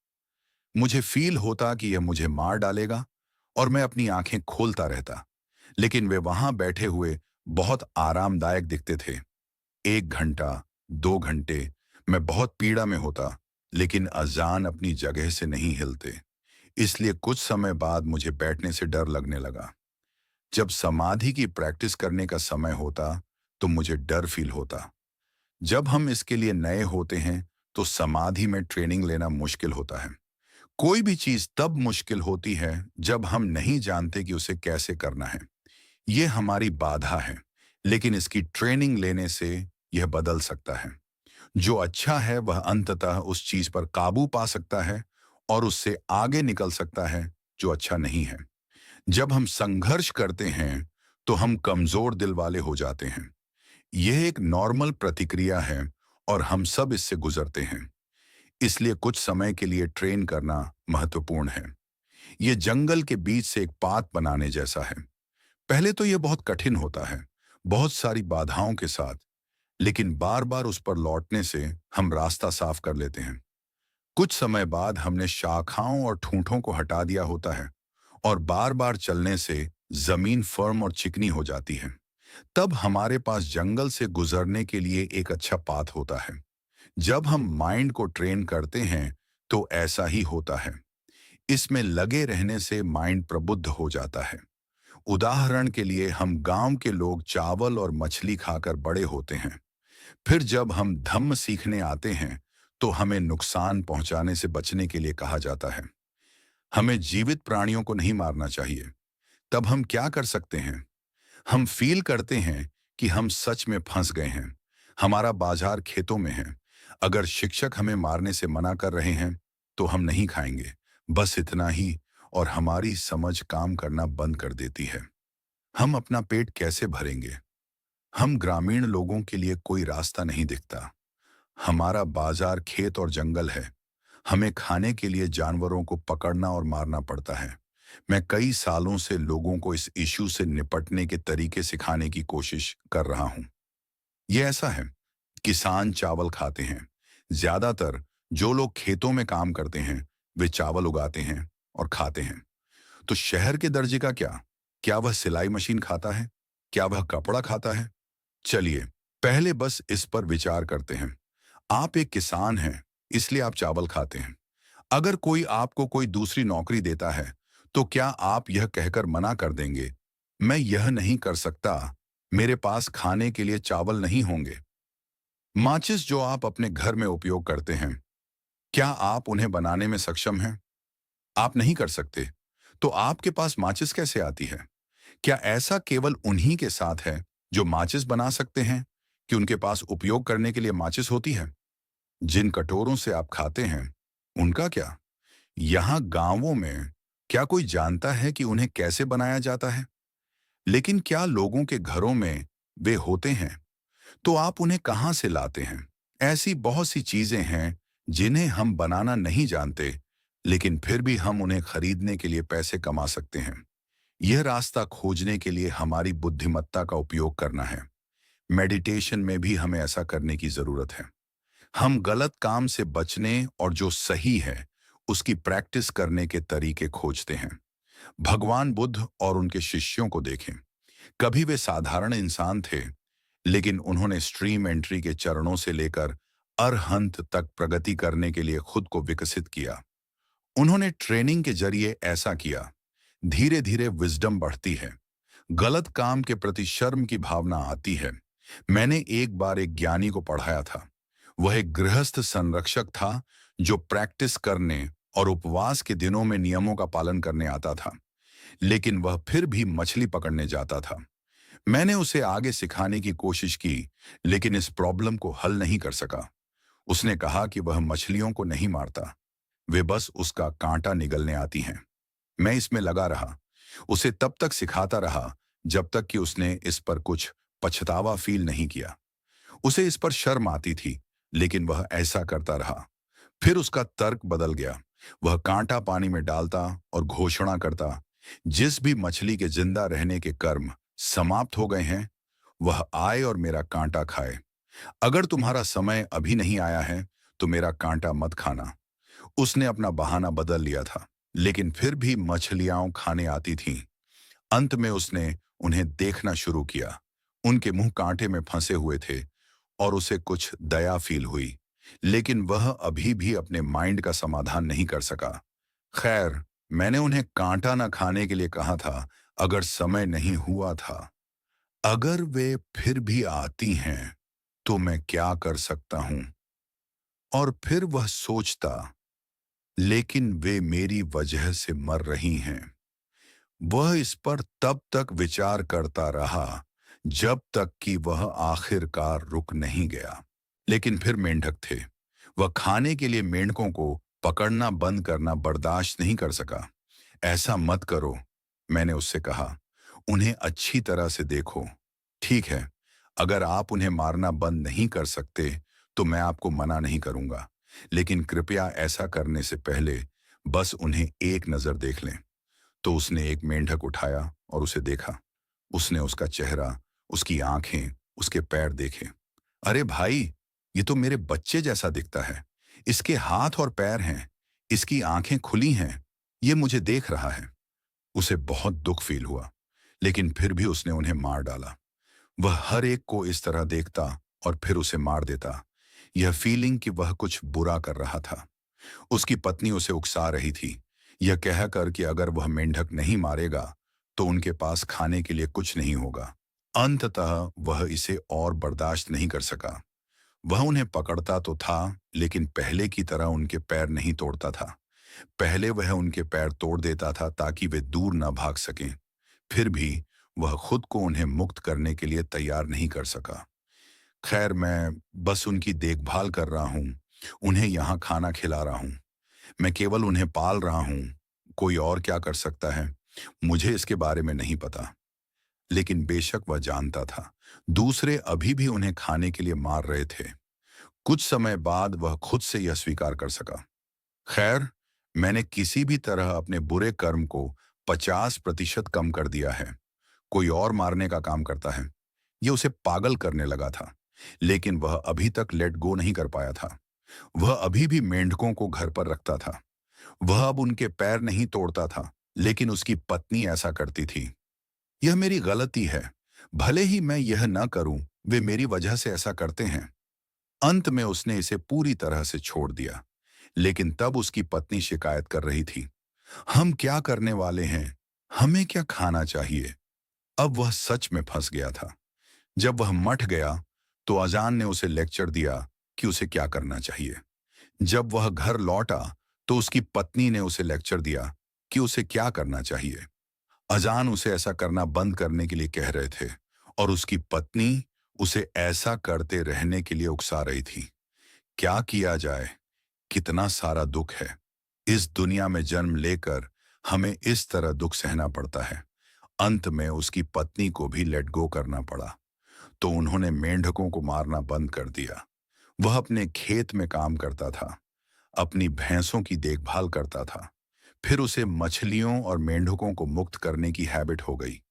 मुझे फील होता कि यह मुझे मार डालेगा और मैं अपनी आंखें खोलता रहता, लेकिन वे वहां बैठे हुए बहुत आरामदायक दिखते थे। 1 घंटा, 2 घंटे मैं बहुत पीड़ा में होता, लेकिन अजान अपनी जगह से नहीं हिलते। इसलिए कुछ समय बाद मुझे बैठने से डर लगने लगा। जब समाधि की प्रैक्टिस करने का समय होता, तो मुझे डर फील होता। जब हम इसके लिए नए होते हैं, तो समाधि में ट्रेनिंग लेना मुश्किल होता है। कोई भी चीज तब मुश्किल होती है जब हम नहीं जानते कि उसे कैसे करना है। ये हमारी बाधा है, लेकिन इसकी ट्रेनिंग लेने से यह बदल सकता है। जो अच्छा है वह अंततः उस चीज पर काबू पा सकता है और उससे आगे निकल सकता है जो अच्छा नहीं है। जब हम संघर्ष करते हैं, तो हम कमजोर दिल वाले हो जाते हैं। यह एक नॉर्मल प्रतिक्रिया है और हम सब इससे गुजरते हैं। इसलिए कुछ समय के लिए ट्रेन करना महत्वपूर्ण है। यह जंगल के बीच से एक पाथ बनाने जैसा है। पहले तो यह बहुत कठिन होता है, बहुत सारी बाधाओं के साथ, लेकिन बार बार उस पर लौटने से हम रास्ता साफ कर लेते हैं। कुछ समय बाद हमने शाखाओं और ठूंठों को हटा दिया होता है और बार बार चलने से जमीन फर्म और चिकनी हो जाती है। तब हमारे पास जंगल से गुजरने के लिए एक अच्छा पाथ होता है। जब हम माइंड को ट्रेन करते हैं, तो ऐसा ही होता है। इसमें लगे रहने से माइंड प्रबुद्ध हो जाता है। उदाहरण के लिए हम गांव के लोग चावल और मछली खाकर बड़े होते हैं। फिर जब हम धम्म सीखने आते हैं, तो हमें नुकसान पहुंचाने से बचने के लिए कहा जाता है। हमें जीवित प्राणियों को नहीं मारना चाहिए। तब हम क्या कर सकते हैं? हम फील करते हैं कि हम सच में फंस गए हैं। हमारा बाजार खेतों में है। अगर शिक्षक हमें मारने से मना कर रहे हैं, तो हम नहीं खाएंगे। बस इतना ही, और हमारी समझ काम करना बंद कर देती है। हम अपना पेट कैसे भरेंगे? हम ग्रामीण लोगों के लिए कोई रास्ता नहीं दिखता। हमारा बाजार खेत और जंगल है। हमें खाने के लिए जानवरों को पकड़ना और मारना पड़ता है। मैं कई सालों से लोगों को इस इश्यू से निपटने के तरीके सिखाने की कोशिश कर रहा हूं। यह ऐसा है, किसान चावल खाते हैं। ज्यादातर जो लोग खेतों में काम करते हैं, वे चावल उगाते हैं और खाते हैं। तो शहर के दर्जे का क्या? क्या वह सिलाई मशीन खाता है? क्या वह कपड़ा खाता है? चलिए, पहले बस इस पर विचार करते हैं। आप एक किसान हैं, इसलिए आप चावल खाते हैं। अगर कोई आपको कोई दूसरी नौकरी देता है, तो क्या आप यह कहकर मना कर देंगे, मैं यह नहीं कर सकता, मेरे पास खाने के लिए चावल नहीं होंगे? माचिस जो आप अपने घर में उपयोग करते हैं, क्या आप उन्हें बनाने में सक्षम हैं? आप नहीं कर सकते। तो आपके पास माचिस कैसे आती है? क्या ऐसा केवल उन्हीं के साथ है जो माचिस बना सकते हैं, कि उनके पास उपयोग करने के लिए माचिस होती है? जिन कटोरों से आप खाते हैं, उनका क्या? यहाँ गांवों में क्या कोई जानता है कि उन्हें कैसे बनाया जाता है? लेकिन क्या लोगों के घरों में वे होते हैं? तो आप उन्हें कहाँ से लाते हैं? ऐसी बहुत सी चीजें हैं जिन्हें हम बनाना नहीं जानते, लेकिन फिर भी हम उन्हें खरीदने के लिए पैसे कमा सकते हैं। यह रास्ता खोजने के लिए हमारी बुद्धिमत्ता का उपयोग करना है। मेडिटेशन में भी हमें ऐसा करने की जरूरत है। हम गलत काम से बचने और जो सही है उसकी प्रैक्टिस करने के तरीके खोजते हैं। भगवान बुद्ध और उनके शिष्यों को देखें। कभी वे साधारण इंसान थे, लेकिन उन्होंने स्ट्रीम एंट्री के चरणों से लेकर अरहंत तक प्रगति करने के लिए खुद को विकसित किया। उन्होंने ट्रेनिंग के जरिए ऐसा किया। धीरे धीरे विजडम बढ़ती है। गलत काम के प्रति शर्म की भावना आती है। मैंने एक बार एक ज्ञानी को पढ़ाया था। वह एक गृहस्थ संरक्षक था, जो प्रैक्टिस करने और उपवास के दिनों में नियमों का पालन करने आता था, लेकिन वह फिर भी मछली पकड़ने जाता था। मैंने उसे आगे सिखाने की कोशिश की, लेकिन इस प्रॉब्लम को हल नहीं कर सका। उसने कहा कि वह मछलियों को नहीं मारता, वे बस उसका कांटा निगलने आती हैं। मैं इसमें लगा रहा, उसे तब तक सिखाता रहा जब तक कि उसने इस पर कुछ पछतावा फील नहीं किया। उसे इस पर शर्म आती थी, लेकिन वह ऐसा करता रहा। फिर उसका तर्क बदल गया। वह कांटा पानी में डालता और घोषणा करता, जिस भी मछली के जिंदा रहने के कर्म समाप्त हो गए हैं, वह आए और मेरा कांटा खाए। अगर तुम्हारा समय अभी नहीं आया है, तो मेरा कांटा मत खाना। उसने अपना बहाना बदल लिया था, लेकिन फिर भी मछलियां खाने आती थीं। अंत में उसने उन्हें देखना शुरू किया। उनके मुंह कांटे में फंसे हुए थे और उसे कुछ दया फील हुई, लेकिन वह अभी भी अपने माइंड का समाधान नहीं कर सका। खैर, मैंने उन्हें कांटा न खाने के लिए कहा था, अगर समय नहीं हुआ था। अगर वे फिर भी आती हैं, तो मैं क्या कर सकता हूं? और फिर वह सोचता, लेकिन वे मेरी वजह से मर रही हैं। वह इस पर तब तक विचार करता रहा, जब तक कि वह आखिरकार रुक नहीं गया। लेकिन फिर मेंढक थे। वह खाने के लिए मेंढकों को पकड़ना बंद करना बर्दाश्त नहीं कर सका। ऐसा मत करो, मैंने उससे कहा। उन्हें अच्छी तरह से देखो। ठीक है, अगर आप उन्हें मारना बंद नहीं कर सकते, तो मैं आपको मना नहीं करूंगा। लेकिन कृपया ऐसा करने से पहले बस उन्हें एक नजर देख लें। तो उसने एक मेंढक उठाया और उसे देखा। उसने उसका चेहरा, उसकी आंखें, उसके पैर देखे। अरे भाई, ये तो मेरे बच्चे जैसा दिखता है। इसके हाथ और पैर हैं, इसकी आंखें खुली हैं, ये मुझे देख रहा है। उसे बहुत दुख फील हुआ, लेकिन फिर भी उसने उन्हें मार डाला। वह हर एक को इस तरह देखता और फिर उसे मार देता। यह फीलिंग कि वह कुछ बुरा कर रहा था। उसकी पत्नी उसे उकसा रही थी, यह कहकर कि अगर वह मेंढक नहीं मारेगा, तो उनके पास खाने के लिए कुछ नहीं होगा। अंततः वह इसे और बर्दाश्त नहीं कर सका। वह उन्हें पकड़ता तो था, लेकिन पहले की तरह उनके पैर नहीं तोड़ता था। पहले वह उनके पैर तोड़ देता था ताकि वे दूर न भाग सकें। फिर भी वह खुद को उन्हें मुक्त करने के लिए तैयार नहीं कर सका। खैर, मैं बस उनकी देखभाल कर रहा हूँ, उन्हें यहाँ खाना खिला रहा हूँ। मैं केवल उन्हें पाल रहा हूँ। कोई और क्या कर सकता है, मुझे इसके बारे में नहीं पता। लेकिन बेशक वह जानता था, दूसरे अभी भी उन्हें खाने के लिए मार रहे थे। कुछ समय बाद वह खुद से यह स्वीकार कर सका। खैर, मैंने किसी भी तरह अपने बुरे कर्म को 50% कम कर दिया है। कोई और मारने का काम करता है। यह उसे पागल करने लगा था, लेकिन वह अभी तक लेट गो नहीं कर पाया था। वह अभी भी मेंढकों को घर पर रखता था। वह अब उनके पैर नहीं तोड़ता था, लेकिन उसकी पत्नी ऐसा करती थी। यह मेरी गलती है। भले ही मैं यह न करूं, वे मेरी वजह से ऐसा करते हैं। अंत में उसने इसे पूरी तरह से छोड़ दिया। लेकिन तब उसकी पत्नी शिकायत कर रही थी, हम क्या करने वाले हैं? हमें क्या खाना चाहिए? अब वह सच में फंस गया था। जब वह मठ गया, तो अजान ने उसे लेक्चर दिया कि उसे क्या करना चाहिए। जब वह घर लौटा, तो उसकी पत्नी ने उसे लेक्चर दिया कि उसे क्या करना चाहिए। अजान उसे ऐसा करना बंद करने के लिए कह रहे थे, और उसकी पत्नी उसे ऐसा करते रहने के लिए उकसा रही थी। क्या किया जाए? कितना सारा दुख है। इस दुनिया में जन्म लेकर हमें इस तरह दुख सहना पड़ता है। अंत में उसकी पत्नी को भी लेट गो करना पड़ा, तो उन्होंने मेंढकों को मारना बंद कर दिया। वह अपने खेत में काम करता था, अपनी भैंसों की देखभाल करता था। फिर उसे मछलियों और मेंढकों को मुक्त करने की हैबिट हो गई।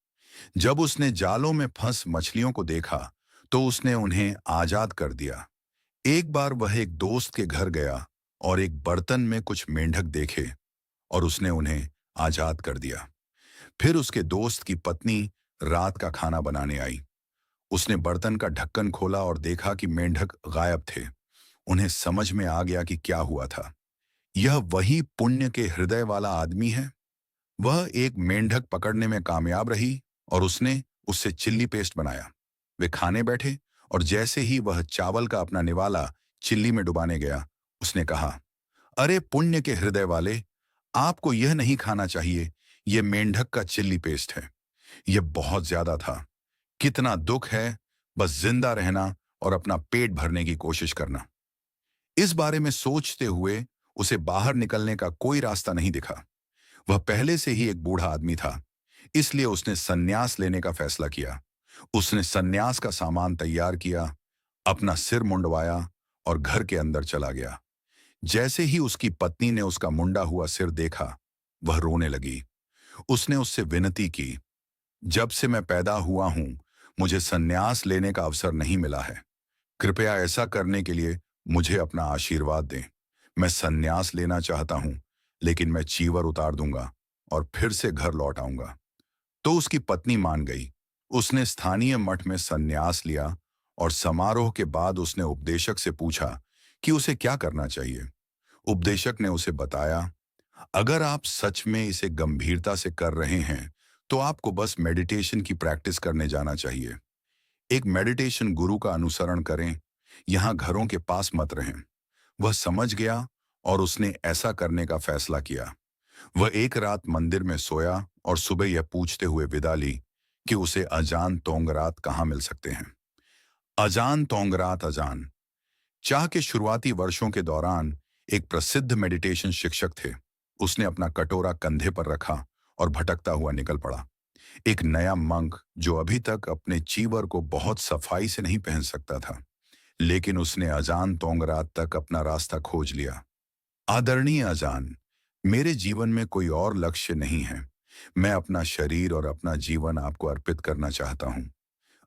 जब उसने जालों में फंस मछलियों को देखा, तो उसने उन्हें आजाद कर दिया। एक बार वह एक दोस्त के घर गया और एक बर्तन में कुछ मेंढक देखे, और उसने उन्हें आजाद कर दिया। फिर उसके दोस्त की पत्नी रात का खाना बनाने आई। उसने बर्तन का ढक्कन खोला और देखा कि मेंढक गायब थे। उन्हें समझ में आ गया कि क्या हुआ था। यह वही पुण्य के हृदय वाला आदमी है। वह एक मेंढक पकड़ने में कामयाब रही और उसने उससे चिल्ली पेस्ट बनाया। वे खाने बैठे, और जैसे ही वह चावल का अपना निवाला चिल्ली में डुबाने गया, उसने कहा, अरे पुण्य के हृदय वाले, आपको यह नहीं खाना चाहिए। यह मेंढक का चिल्ली पेस्ट है। यह बहुत ज्यादा था। कितना दुख है, बस जिंदा रहना और अपना पेट भरने की कोशिश करना। इस बारे में सोचते हुए उसे बाहर निकलने का कोई रास्ता नहीं दिखा। वह पहले से ही एक बूढ़ा आदमी था, इसलिए उसने संन्यास लेने का फैसला किया। उसने संन्यास का सामान तैयार किया, अपना सिर मुंडवाया और घर के अंदर चला गया। जैसे ही उसकी पत्नी ने उसका मुंडा हुआ सिर देखा, वह रोने लगी। उसने उससे विनती की, जब से मैं पैदा हुआ हूं, मुझे संन्यास लेने का अवसर नहीं मिला है। कृपया ऐसा करने के लिए मुझे अपना आशीर्वाद दें। मैं संन्यास लेना चाहता हूं, लेकिन मैं चीवर उतार दूंगा और फिर से घर लौट आऊंगा। तो उसकी पत्नी मान गई। उसने स्थानीय मठ में संन्यास लिया और समारोह के बाद उसने उपदेशक से पूछा कि उसे क्या करना चाहिए। उपदेशक ने उसे बताया, अगर आप सच में इसे गंभीरता से कर रहे हैं, तो आपको बस मेडिटेशन की प्रैक्टिस करने जाना चाहिए। एक मेडिटेशन गुरु का अनुसरण करें, यहाँ घरों के पास मत रहें। वह समझ गया और उसने ऐसा करने का फैसला किया। वह एक रात मंदिर में सोया और सुबह यह पूछते हुए विदा ली कि उसे अजान तोंगरात कहाँ मिल सकते हैं। अजान तोंगरात अजान चाह के शुरुआती वर्षों के दौरान एक प्रसिद्ध मेडिटेशन शिक्षक थे। उसने अपना कटोरा कंधे पर रखा और भटकता हुआ निकल पड़ा। एक नया मंक जो अभी तक अपने चीवर को बहुत सफाई से नहीं पहन सकता था, लेकिन उसने अजान तोंगरात तक अपना रास्ता खोज लिया। आदरणीय अजान, मेरे जीवन में कोई और लक्ष्य नहीं है। मैं अपना शरीर और अपना जीवन आपको अर्पित करना चाहता हूं।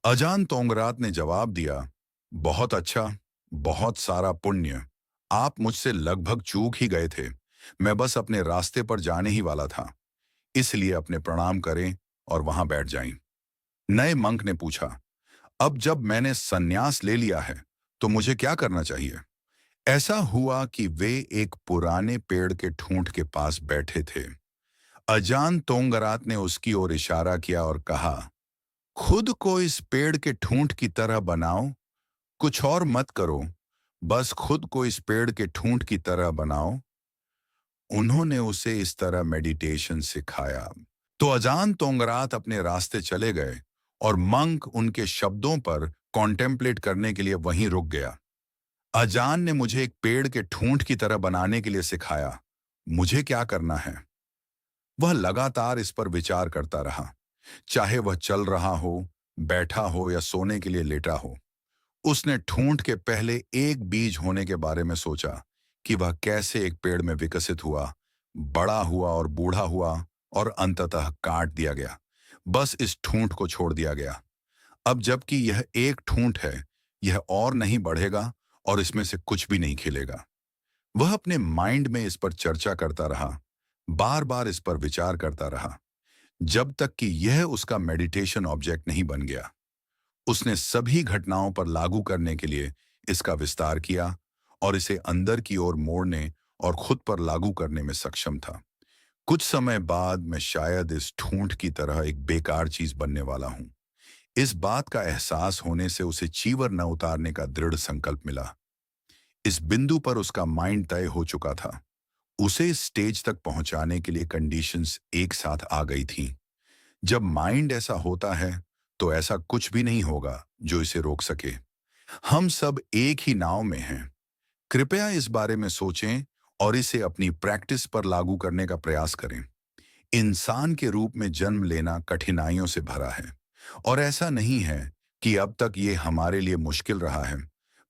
अजान तोंगरात ने जवाब दिया, बहुत अच्छा, बहुत सारा पुण्य। आप मुझसे लगभग चूक ही गए थे। मैं बस अपने रास्ते पर जाने ही वाला था। इसलिए अपने प्रणाम करें और वहां बैठ जाएं। नए मंक ने पूछा, अब जब मैंने संन्यास ले लिया है, तो मुझे क्या करना चाहिए? ऐसा हुआ कि वे एक पुराने पेड़ के ठूंठ के पास बैठे थे। अजान तोंगरात ने उसकी ओर इशारा किया और कहा, खुद को इस पेड़ के ठूंठ की तरह बनाओ, कुछ और मत करो, बस खुद को इस पेड़ के ठूंठ की तरह बनाओ। उन्होंने उसे इस तरह मेडिटेशन सिखाया। तो अजान तोंगरात अपने रास्ते चले गए और मंक उनके शब्दों पर कॉन्टेम्पलेट करने के लिए वहीं रुक गया। अजान ने मुझे एक पेड़ के ठूंठ की तरह बनाने के लिए सिखाया। मुझे क्या करना है? वह लगातार इस पर विचार करता रहा, चाहे वह चल रहा हो, बैठा हो या सोने के लिए लेटा हो। उसने ठूंठ के पहले एक बीज होने के बारे में सोचा कि वह कैसे एक पेड़ में विकसित हुआ, बड़ा हुआ और बूढ़ा हुआ और अंततः काट दिया गया। बस इस ठूंठ को छोड़ दिया गया। अब जबकि यह एक ठूंठ है, यह और नहीं बढ़ेगा और इसमें से कुछ भी नहीं खिलेगा। वह अपने माइंड में इस पर चर्चा करता रहा, बार बार इस पर विचार करता रहा, जब तक कि यह उसका मेडिटेशन ऑब्जेक्ट नहीं बन गया। उसने सभी घटनाओं पर लागू करने के लिए इसका विस्तार किया और इसे अंदर की ओर मोड़ने और खुद पर लागू करने में सक्षम था। कुछ समय बाद मैं शायद इस ठूंठ की तरह एक बेकार चीज बनने वाला हूं। इस बात का एहसास होने से उसे चीवर न उतारने का दृढ़ संकल्प मिला। इस बिंदु पर उसका माइंड तय हो चुका था। उसे इस स्टेज तक पहुंचाने के लिए कंडीशंस एक साथ आ गई थीं। जब माइंड ऐसा होता है, तो ऐसा कुछ भी नहीं होगा जो इसे रोक सके। हम सब एक ही नाव में हैं। कृपया इस बारे में सोचें और इसे अपनी प्रैक्टिस पर लागू करने का प्रयास करें। इंसान के रूप में जन्म लेना कठिनाइयों से भरा है और ऐसा नहीं है कि अब तक ये हमारे लिए मुश्किल रहा है।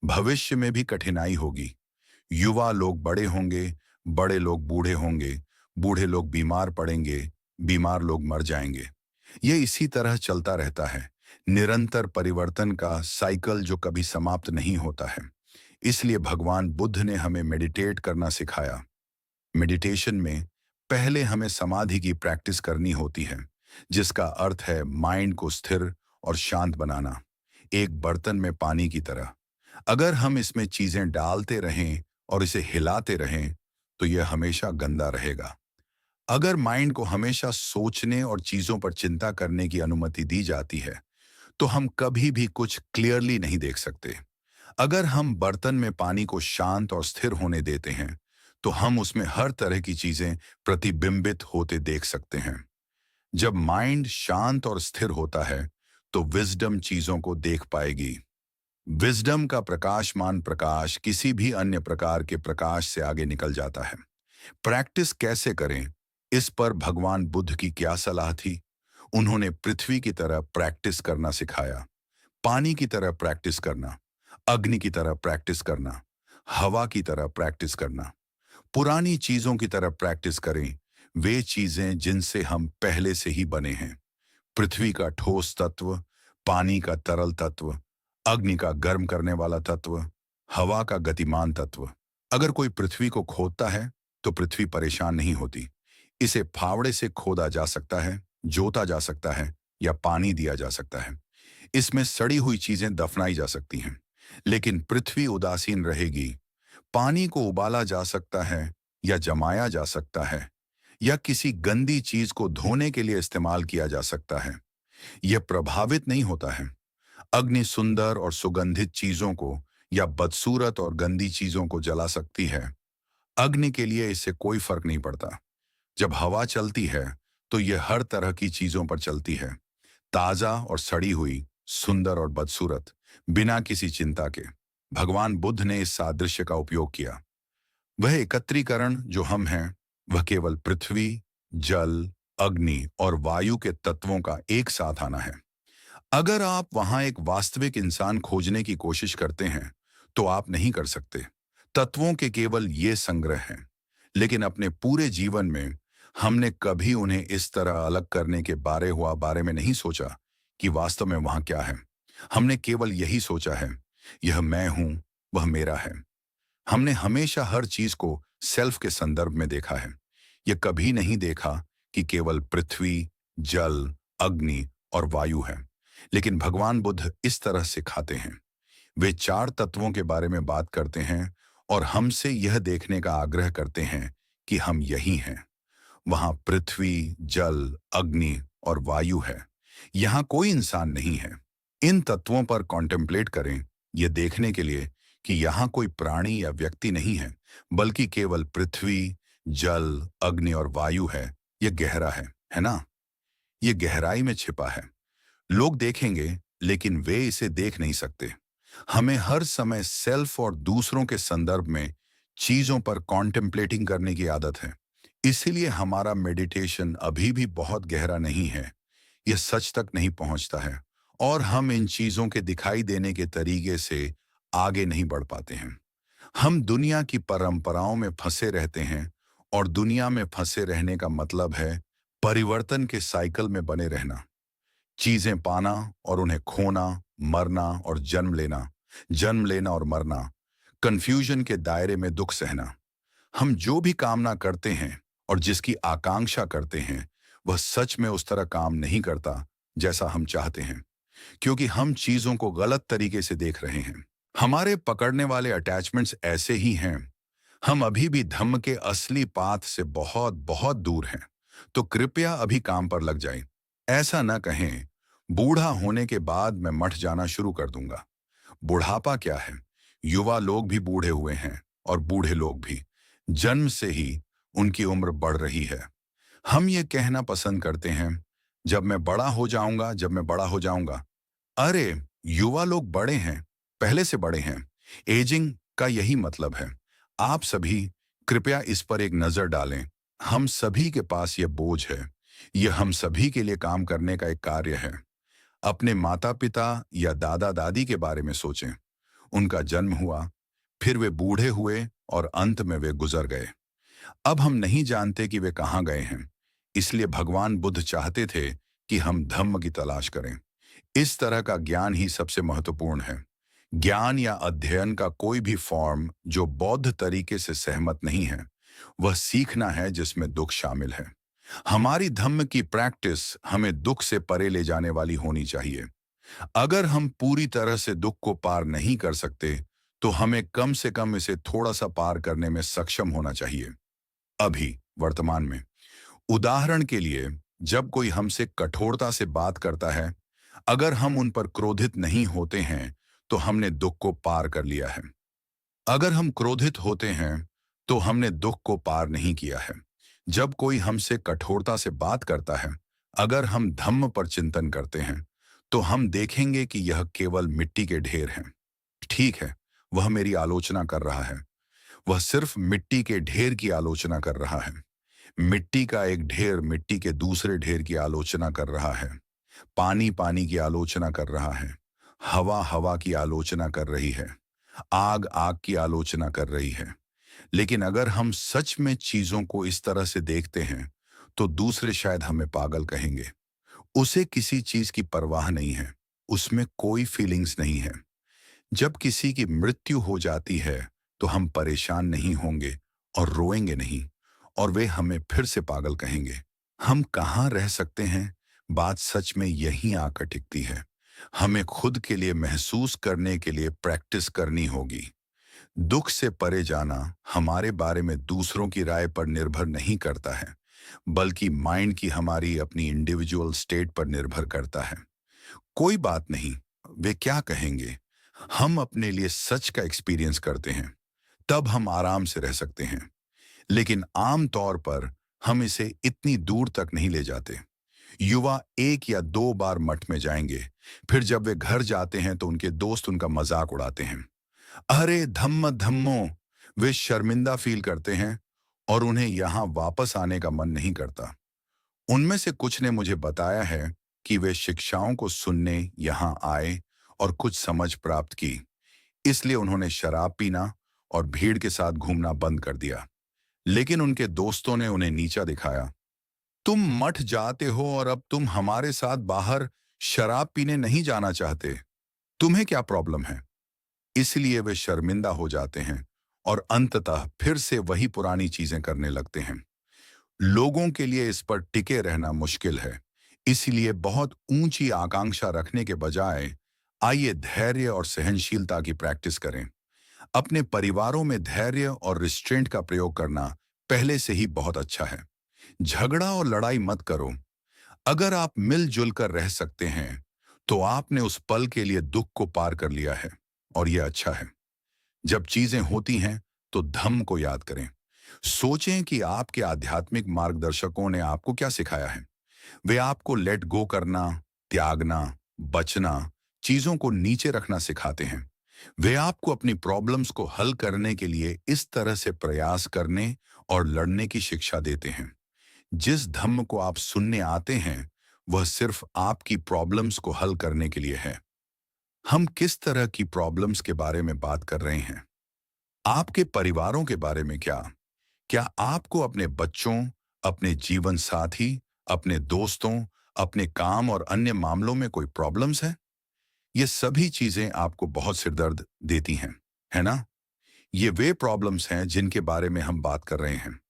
भविष्य में भी कठिनाई होगी। युवा लोग बड़े होंगे, बड़े लोग बूढ़े होंगे, बूढ़े लोग बीमार पड़ेंगे, बीमार लोग मर जाएंगे। ये इसी तरह चलता रहता है, निरंतर परिवर्तन का साइकिल जो कभी समाप्त नहीं होता है। इसलिए भगवान बुद्ध ने हमें मेडिटेट करना सिखाया। मेडिटेशन में पहले हमें समाधि की प्रैक्टिस करनी होती है, जिसका अर्थ है माइंड को स्थिर और शांत बनाना, एक बर्तन में पानी की तरह। अगर हम इसमें चीजें डालते रहें और इसे हिलाते रहें, तो यह हमेशा गंदा रहेगा। अगर माइंड को हमेशा सोचने और चीजों पर चिंता करने की अनुमति दी जाती है, तो हम कभी भी कुछ क्लियरली नहीं देख सकते। अगर हम बर्तन में पानी को शांत और स्थिर होने देते हैं, तो हम उसमें हर तरह की चीजें प्रतिबिंबित होते देख सकते हैं। जब माइंड शांत और स्थिर होता है, तो विजडम चीजों को देख पाएगी। विजडम का प्रकाशमान प्रकाश किसी भी अन्य प्रकार के प्रकाश से आगे निकल जाता है। प्रैक्टिस कैसे करें, इस पर भगवान बुद्ध की क्या सलाह थी? उन्होंने पृथ्वी की तरह प्रैक्टिस करना सिखाया, पानी की तरह प्रैक्टिस करना, अग्नि की तरह प्रैक्टिस करना, हवा की तरह प्रैक्टिस करना। पुरानी चीजों की तरह प्रैक्टिस करें, वे चीजें जिनसे हम पहले से ही बने हैं। पृथ्वी का ठोस तत्व, पानी का तरल तत्व, अग्नि का गर्म करने वाला तत्व, हवा का गतिमान तत्व। अगर कोई पृथ्वी को खोदता है तो पृथ्वी परेशान नहीं होती। इसे फावड़े से खोदा जा सकता है, जोता जा सकता है या पानी दिया जा सकता है। इसमें सड़ी हुई चीजें दफनाई जा सकती हैं, लेकिन पृथ्वी उदासीन रहेगी। पानी को उबाला जा सकता है या जमाया जा सकता है या किसी गंदी चीज को धोने के लिए इस्तेमाल किया जा सकता है। यह प्रभावित नहीं होता है। अग्नि सुंदर और सुगंधित चीजों को या बदसूरत और गंदी चीजों को जला सकती है। अग्नि के लिए इससे कोई फर्क नहीं पड़ता। जब हवा चलती है तो यह हर तरह की चीजों पर चलती है, ताजा और सड़ी हुई, सुंदर और बदसूरत, बिना किसी चिंता के। भगवान बुद्ध ने इस सादृश्य का उपयोग किया। वह एकत्रीकरण जो हम हैं, वह केवल पृथ्वी, जल, अग्नि और वायु के तत्वों का एक साथ आना है। अगर आप वहां एक वास्तविक इंसान खोजने की कोशिश करते हैं तो आप नहीं कर सकते। तत्वों के केवल ये संग्रह हैं, लेकिन अपने पूरे जीवन में हमने कभी उन्हें इस तरह अलग करने के बारे में नहीं सोचा कि वास्तव में वहां क्या है। हमने केवल यही सोचा है, यह मैं हूं, वह मेरा है। हमने हमेशा हर चीज को सेल्फ के संदर्भ में देखा है। यह कभी नहीं देखा कि केवल पृथ्वी, जल, अग्नि और वायु है। लेकिन भगवान बुद्ध इस तरह सिखाते हैं। वे चार तत्वों के बारे में बात करते हैं और हमसे यह देखने का आग्रह करते हैं कि हम यही हैं। वहां पृथ्वी, जल, अग्नि और वायु है। यहां कोई इंसान नहीं है। इन तत्वों पर कॉन्टेम्पलेट करें, यह देखने के लिए कि यहां कोई प्राणी या व्यक्ति नहीं है, बल्कि केवल पृथ्वी, जल, अग्नि और वायु है। यह गहरा है ना? यह गहराई में छिपा है। लोग देखेंगे, लेकिन वे इसे देख नहीं सकते। हमें हर समय सेल्फ और दूसरों के संदर्भ में चीजों पर कॉन्टेम्पलेटिंग करने की आदत है। इसीलिए हमारा मेडिटेशन अभी भी बहुत गहरा नहीं है। यह सच तक नहीं पहुंचता है और हम इन चीजों के दिखाई देने के तरीके से आगे नहीं बढ़ पाते हैं। हम दुनिया की परंपराओं में फंसे रहते हैं और दुनिया में फंसे रहने का मतलब है परिवर्तन के साइकिल में बने रहना। चीजें पाना और उन्हें खोना, मरना और जन्म लेना और मरना, कंफ्यूजन के दायरे में दुख सहना। हम जो भी कामना करते हैं और जिसकी आकांक्षा करते हैं, वह सच में उस तरह काम नहीं करता जैसा हम चाहते हैं, क्योंकि हम चीजों को गलत तरीके से देख रहे हैं। हमारे पकड़ने वाले अटैचमेंट्स ऐसे ही हैं। हम अभी भी धम्म के असली पाथ से बहुत बहुत दूर हैं। तो कृपया अभी काम पर लग जाएं। ऐसा न कहें, बूढ़ा होने के बाद मैं मठ जाना शुरू कर दूंगा। बुढ़ापा क्या है? युवा लोग भी बूढ़े हुए हैं और बूढ़े लोग भी। जन्म से ही उनकी उम्र बढ़ रही है। हम ये कहना पसंद करते हैं, जब मैं बड़ा हो जाऊंगा, जब मैं बड़ा हो जाऊंगा। अरे, युवा लोग बड़े हैं, पहले से बड़े हैं। एजिंग का यही मतलब है। आप सभी कृपया इस पर एक नजर डालें। हम सभी के पास यह बोझ है। यह हम सभी के लिए काम करने का एक कार्य है। अपने माता पिता या दादा दादी के बारे में सोचें। उनका जन्म हुआ, फिर वे बूढ़े हुए और अंत में वे गुजर गए। अब हम नहीं जानते कि वे कहाँ गए हैं। इसलिए भगवान बुद्ध चाहते थे कि हम धम्म की तलाश करें। इस तरह का ज्ञान ही सबसे महत्वपूर्ण है। ज्ञान या अध्ययन का कोई भी फॉर्म जो बौद्ध तरीके से सहमत नहीं है, वह सीखना है जिसमें दुख शामिल है। हमारी धम्म की प्रैक्टिस हमें दुख से परे ले जाने वाली होनी चाहिए। अगर हम पूरी तरह से दुख को पार नहीं कर सकते, तो हमें कम से कम इसे थोड़ा सा पार करने में सक्षम होना चाहिए। अभी, वर्तमान में। उदाहरण के लिए, जब कोई हमसे कठोरता से बात करता है, अगर हम उन पर क्रोधित नहीं होते हैं, तो हमने दुख को पार कर लिया है। अगर हम क्रोधित होते हैं, तो हमने दुख को पार नहीं किया है। जब कोई हमसे कठोरता से बात करता है, अगर हम धम्म पर चिंतन करते हैं, तो हम देखेंगे कि यह केवल मिट्टी के ढेर हैं। ठीक है, वह मेरी आलोचना कर रहा है। वह सिर्फ मिट्टी के ढेर की आलोचना कर रहा है। मिट्टी का एक ढेर मिट्टी के दूसरे ढेर की आलोचना कर रहा है। पानी पानी की आलोचना कर रहा है। हवा हवा की आलोचना कर रही है। आग आग की आलोचना कर रही है। लेकिन अगर हम सच में चीजों को इस तरह से देखते हैं, तो दूसरे शायद हमें पागल कहेंगे। उसे किसी चीज की परवाह नहीं है। उसमें कोई फीलिंग्स नहीं है। जब किसी की मृत्यु हो जाती है, तो हम परेशान नहीं होंगे और रोएंगे नहीं, और वे हमें फिर से पागल कहेंगे। हम कहाँ रह सकते हैं? बात सच में यहीं आकर टिकती है। हमें खुद के लिए महसूस करने के लिए प्रैक्टिस करनी होगी। दुख से परे जाना हमारे बारे में दूसरों की राय पर निर्भर नहीं करता है, बल्कि माइंड की हमारी अपनी इंडिविजुअल स्टेट पर निर्भर करता है। कोई बात नहीं, वे क्या कहेंगे। हम अपने लिए सच का एक्सपीरियंस करते हैं, तब हम आराम से रह सकते हैं। लेकिन आम तौर पर हम इसे इतनी दूर तक नहीं ले जाते। युवा 1 या 2 बार मठ में जाएंगे, फिर जब वे घर जाते हैं तो उनके दोस्त उनका मजाक उड़ाते हैं। अरे धम्म धम्मो, वे शर्मिंदा फील करते हैं और उन्हें यहाँ वापस आने का मन नहीं करता। उनमें से कुछ ने मुझे बताया है कि वे शिक्षाओं को सुनने यहाँ आए और कुछ समझ प्राप्त की, इसलिए उन्होंने शराब पीना और भीड़ के साथ घूमना बंद कर दिया। लेकिन उनके दोस्तों ने उन्हें नीचा दिखाया। तुम मठ जाते हो और अब तुम हमारे साथ बाहर शराब पीने नहीं जाना चाहते, तुम्हें क्या प्रॉब्लम है? इसलिए वे शर्मिंदा हो जाते हैं और अंततः फिर से वही पुरानी चीजें करने लगते हैं। लोगों के लिए इस पर टिके रहना मुश्किल है, इसलिए बहुत ऊंची आकांक्षा रखने के बजाय आइए धैर्य और सहनशीलता की प्रैक्टिस करें। अपने परिवारों में धैर्य और रिस्ट्रेंट का प्रयोग करना पहले से ही बहुत अच्छा है। झगड़ा और लड़ाई मत करो। अगर आप मिलजुल कर रह सकते हैं, तो आपने उस पल के लिए दुख को पार कर लिया है, और यह अच्छा है। जब चीजें होती हैं, तो धम्म को याद करें। सोचें कि आपके आध्यात्मिक मार्गदर्शकों ने आपको क्या सिखाया है। वे आपको लेट गो करना, त्यागना, बचना, चीजों को नीचे रखना सिखाते हैं। वे आपको अपनी प्रॉब्लम्स को हल करने के लिए इस तरह से प्रयास करने और लड़ने की शिक्षा देते हैं। जिस धम्म को आप सुनने आते हैं, वह सिर्फ आपकी प्रॉब्लम्स को हल करने के लिए है। हम किस तरह की प्रॉब्लम्स के बारे में बात कर रहे हैं? आपके परिवारों के बारे में क्या? क्या आपको अपने बच्चों, अपने जीवन साथी, अपने दोस्तों, अपने काम और अन्य मामलों में कोई प्रॉब्लम्स है? ये सभी चीजें आपको बहुत सिरदर्द देती हैं, है ना? ये वे प्रॉब्लम्स हैं जिनके बारे में हम बात कर रहे हैं।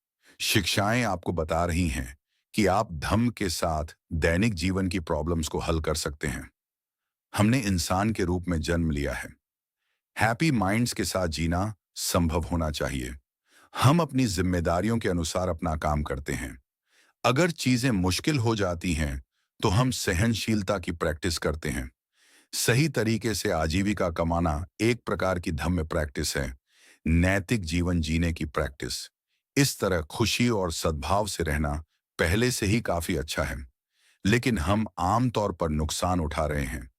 शिक्षाएं आपको बता रही हैं कि आप धम्म के साथ दैनिक जीवन की प्रॉब्लम्स को हल कर सकते हैं। हमने इंसान के रूप में जन्म लिया है। हैप्पी माइंड्स के साथ जीना संभव होना चाहिए। हम अपनी जिम्मेदारियों के अनुसार अपना काम करते हैं। अगर चीजें मुश्किल हो जाती हैं, तो हम सहनशीलता की प्रैक्टिस करते हैं। सही तरीके से आजीविका कमाना एक प्रकार की धम्म प्रैक्टिस है, नैतिक जीवन जीने की प्रैक्टिस। इस तरह खुशी और सद्भाव से रहना पहले से ही काफी अच्छा है। लेकिन हम आमतौर पर नुकसान उठा रहे हैं।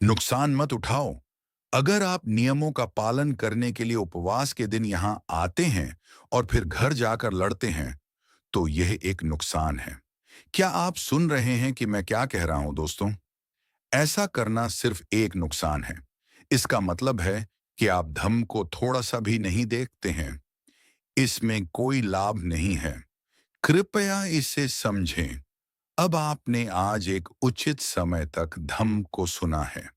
नुकसान मत उठाओ। अगर आप नियमों का पालन करने के लिए उपवास के दिन यहां आते हैं और फिर घर जाकर लड़ते हैं, तो यह एक नुकसान है। क्या आप सुन रहे हैं कि मैं क्या कह रहा हूं दोस्तों? ऐसा करना सिर्फ एक नुकसान है। इसका मतलब है कि आप धम्म को थोड़ा सा भी नहीं देखते हैं। इसमें कोई लाभ नहीं है। कृपया इसे समझें। अब आपने आज एक उचित समय तक धम्म को सुना है।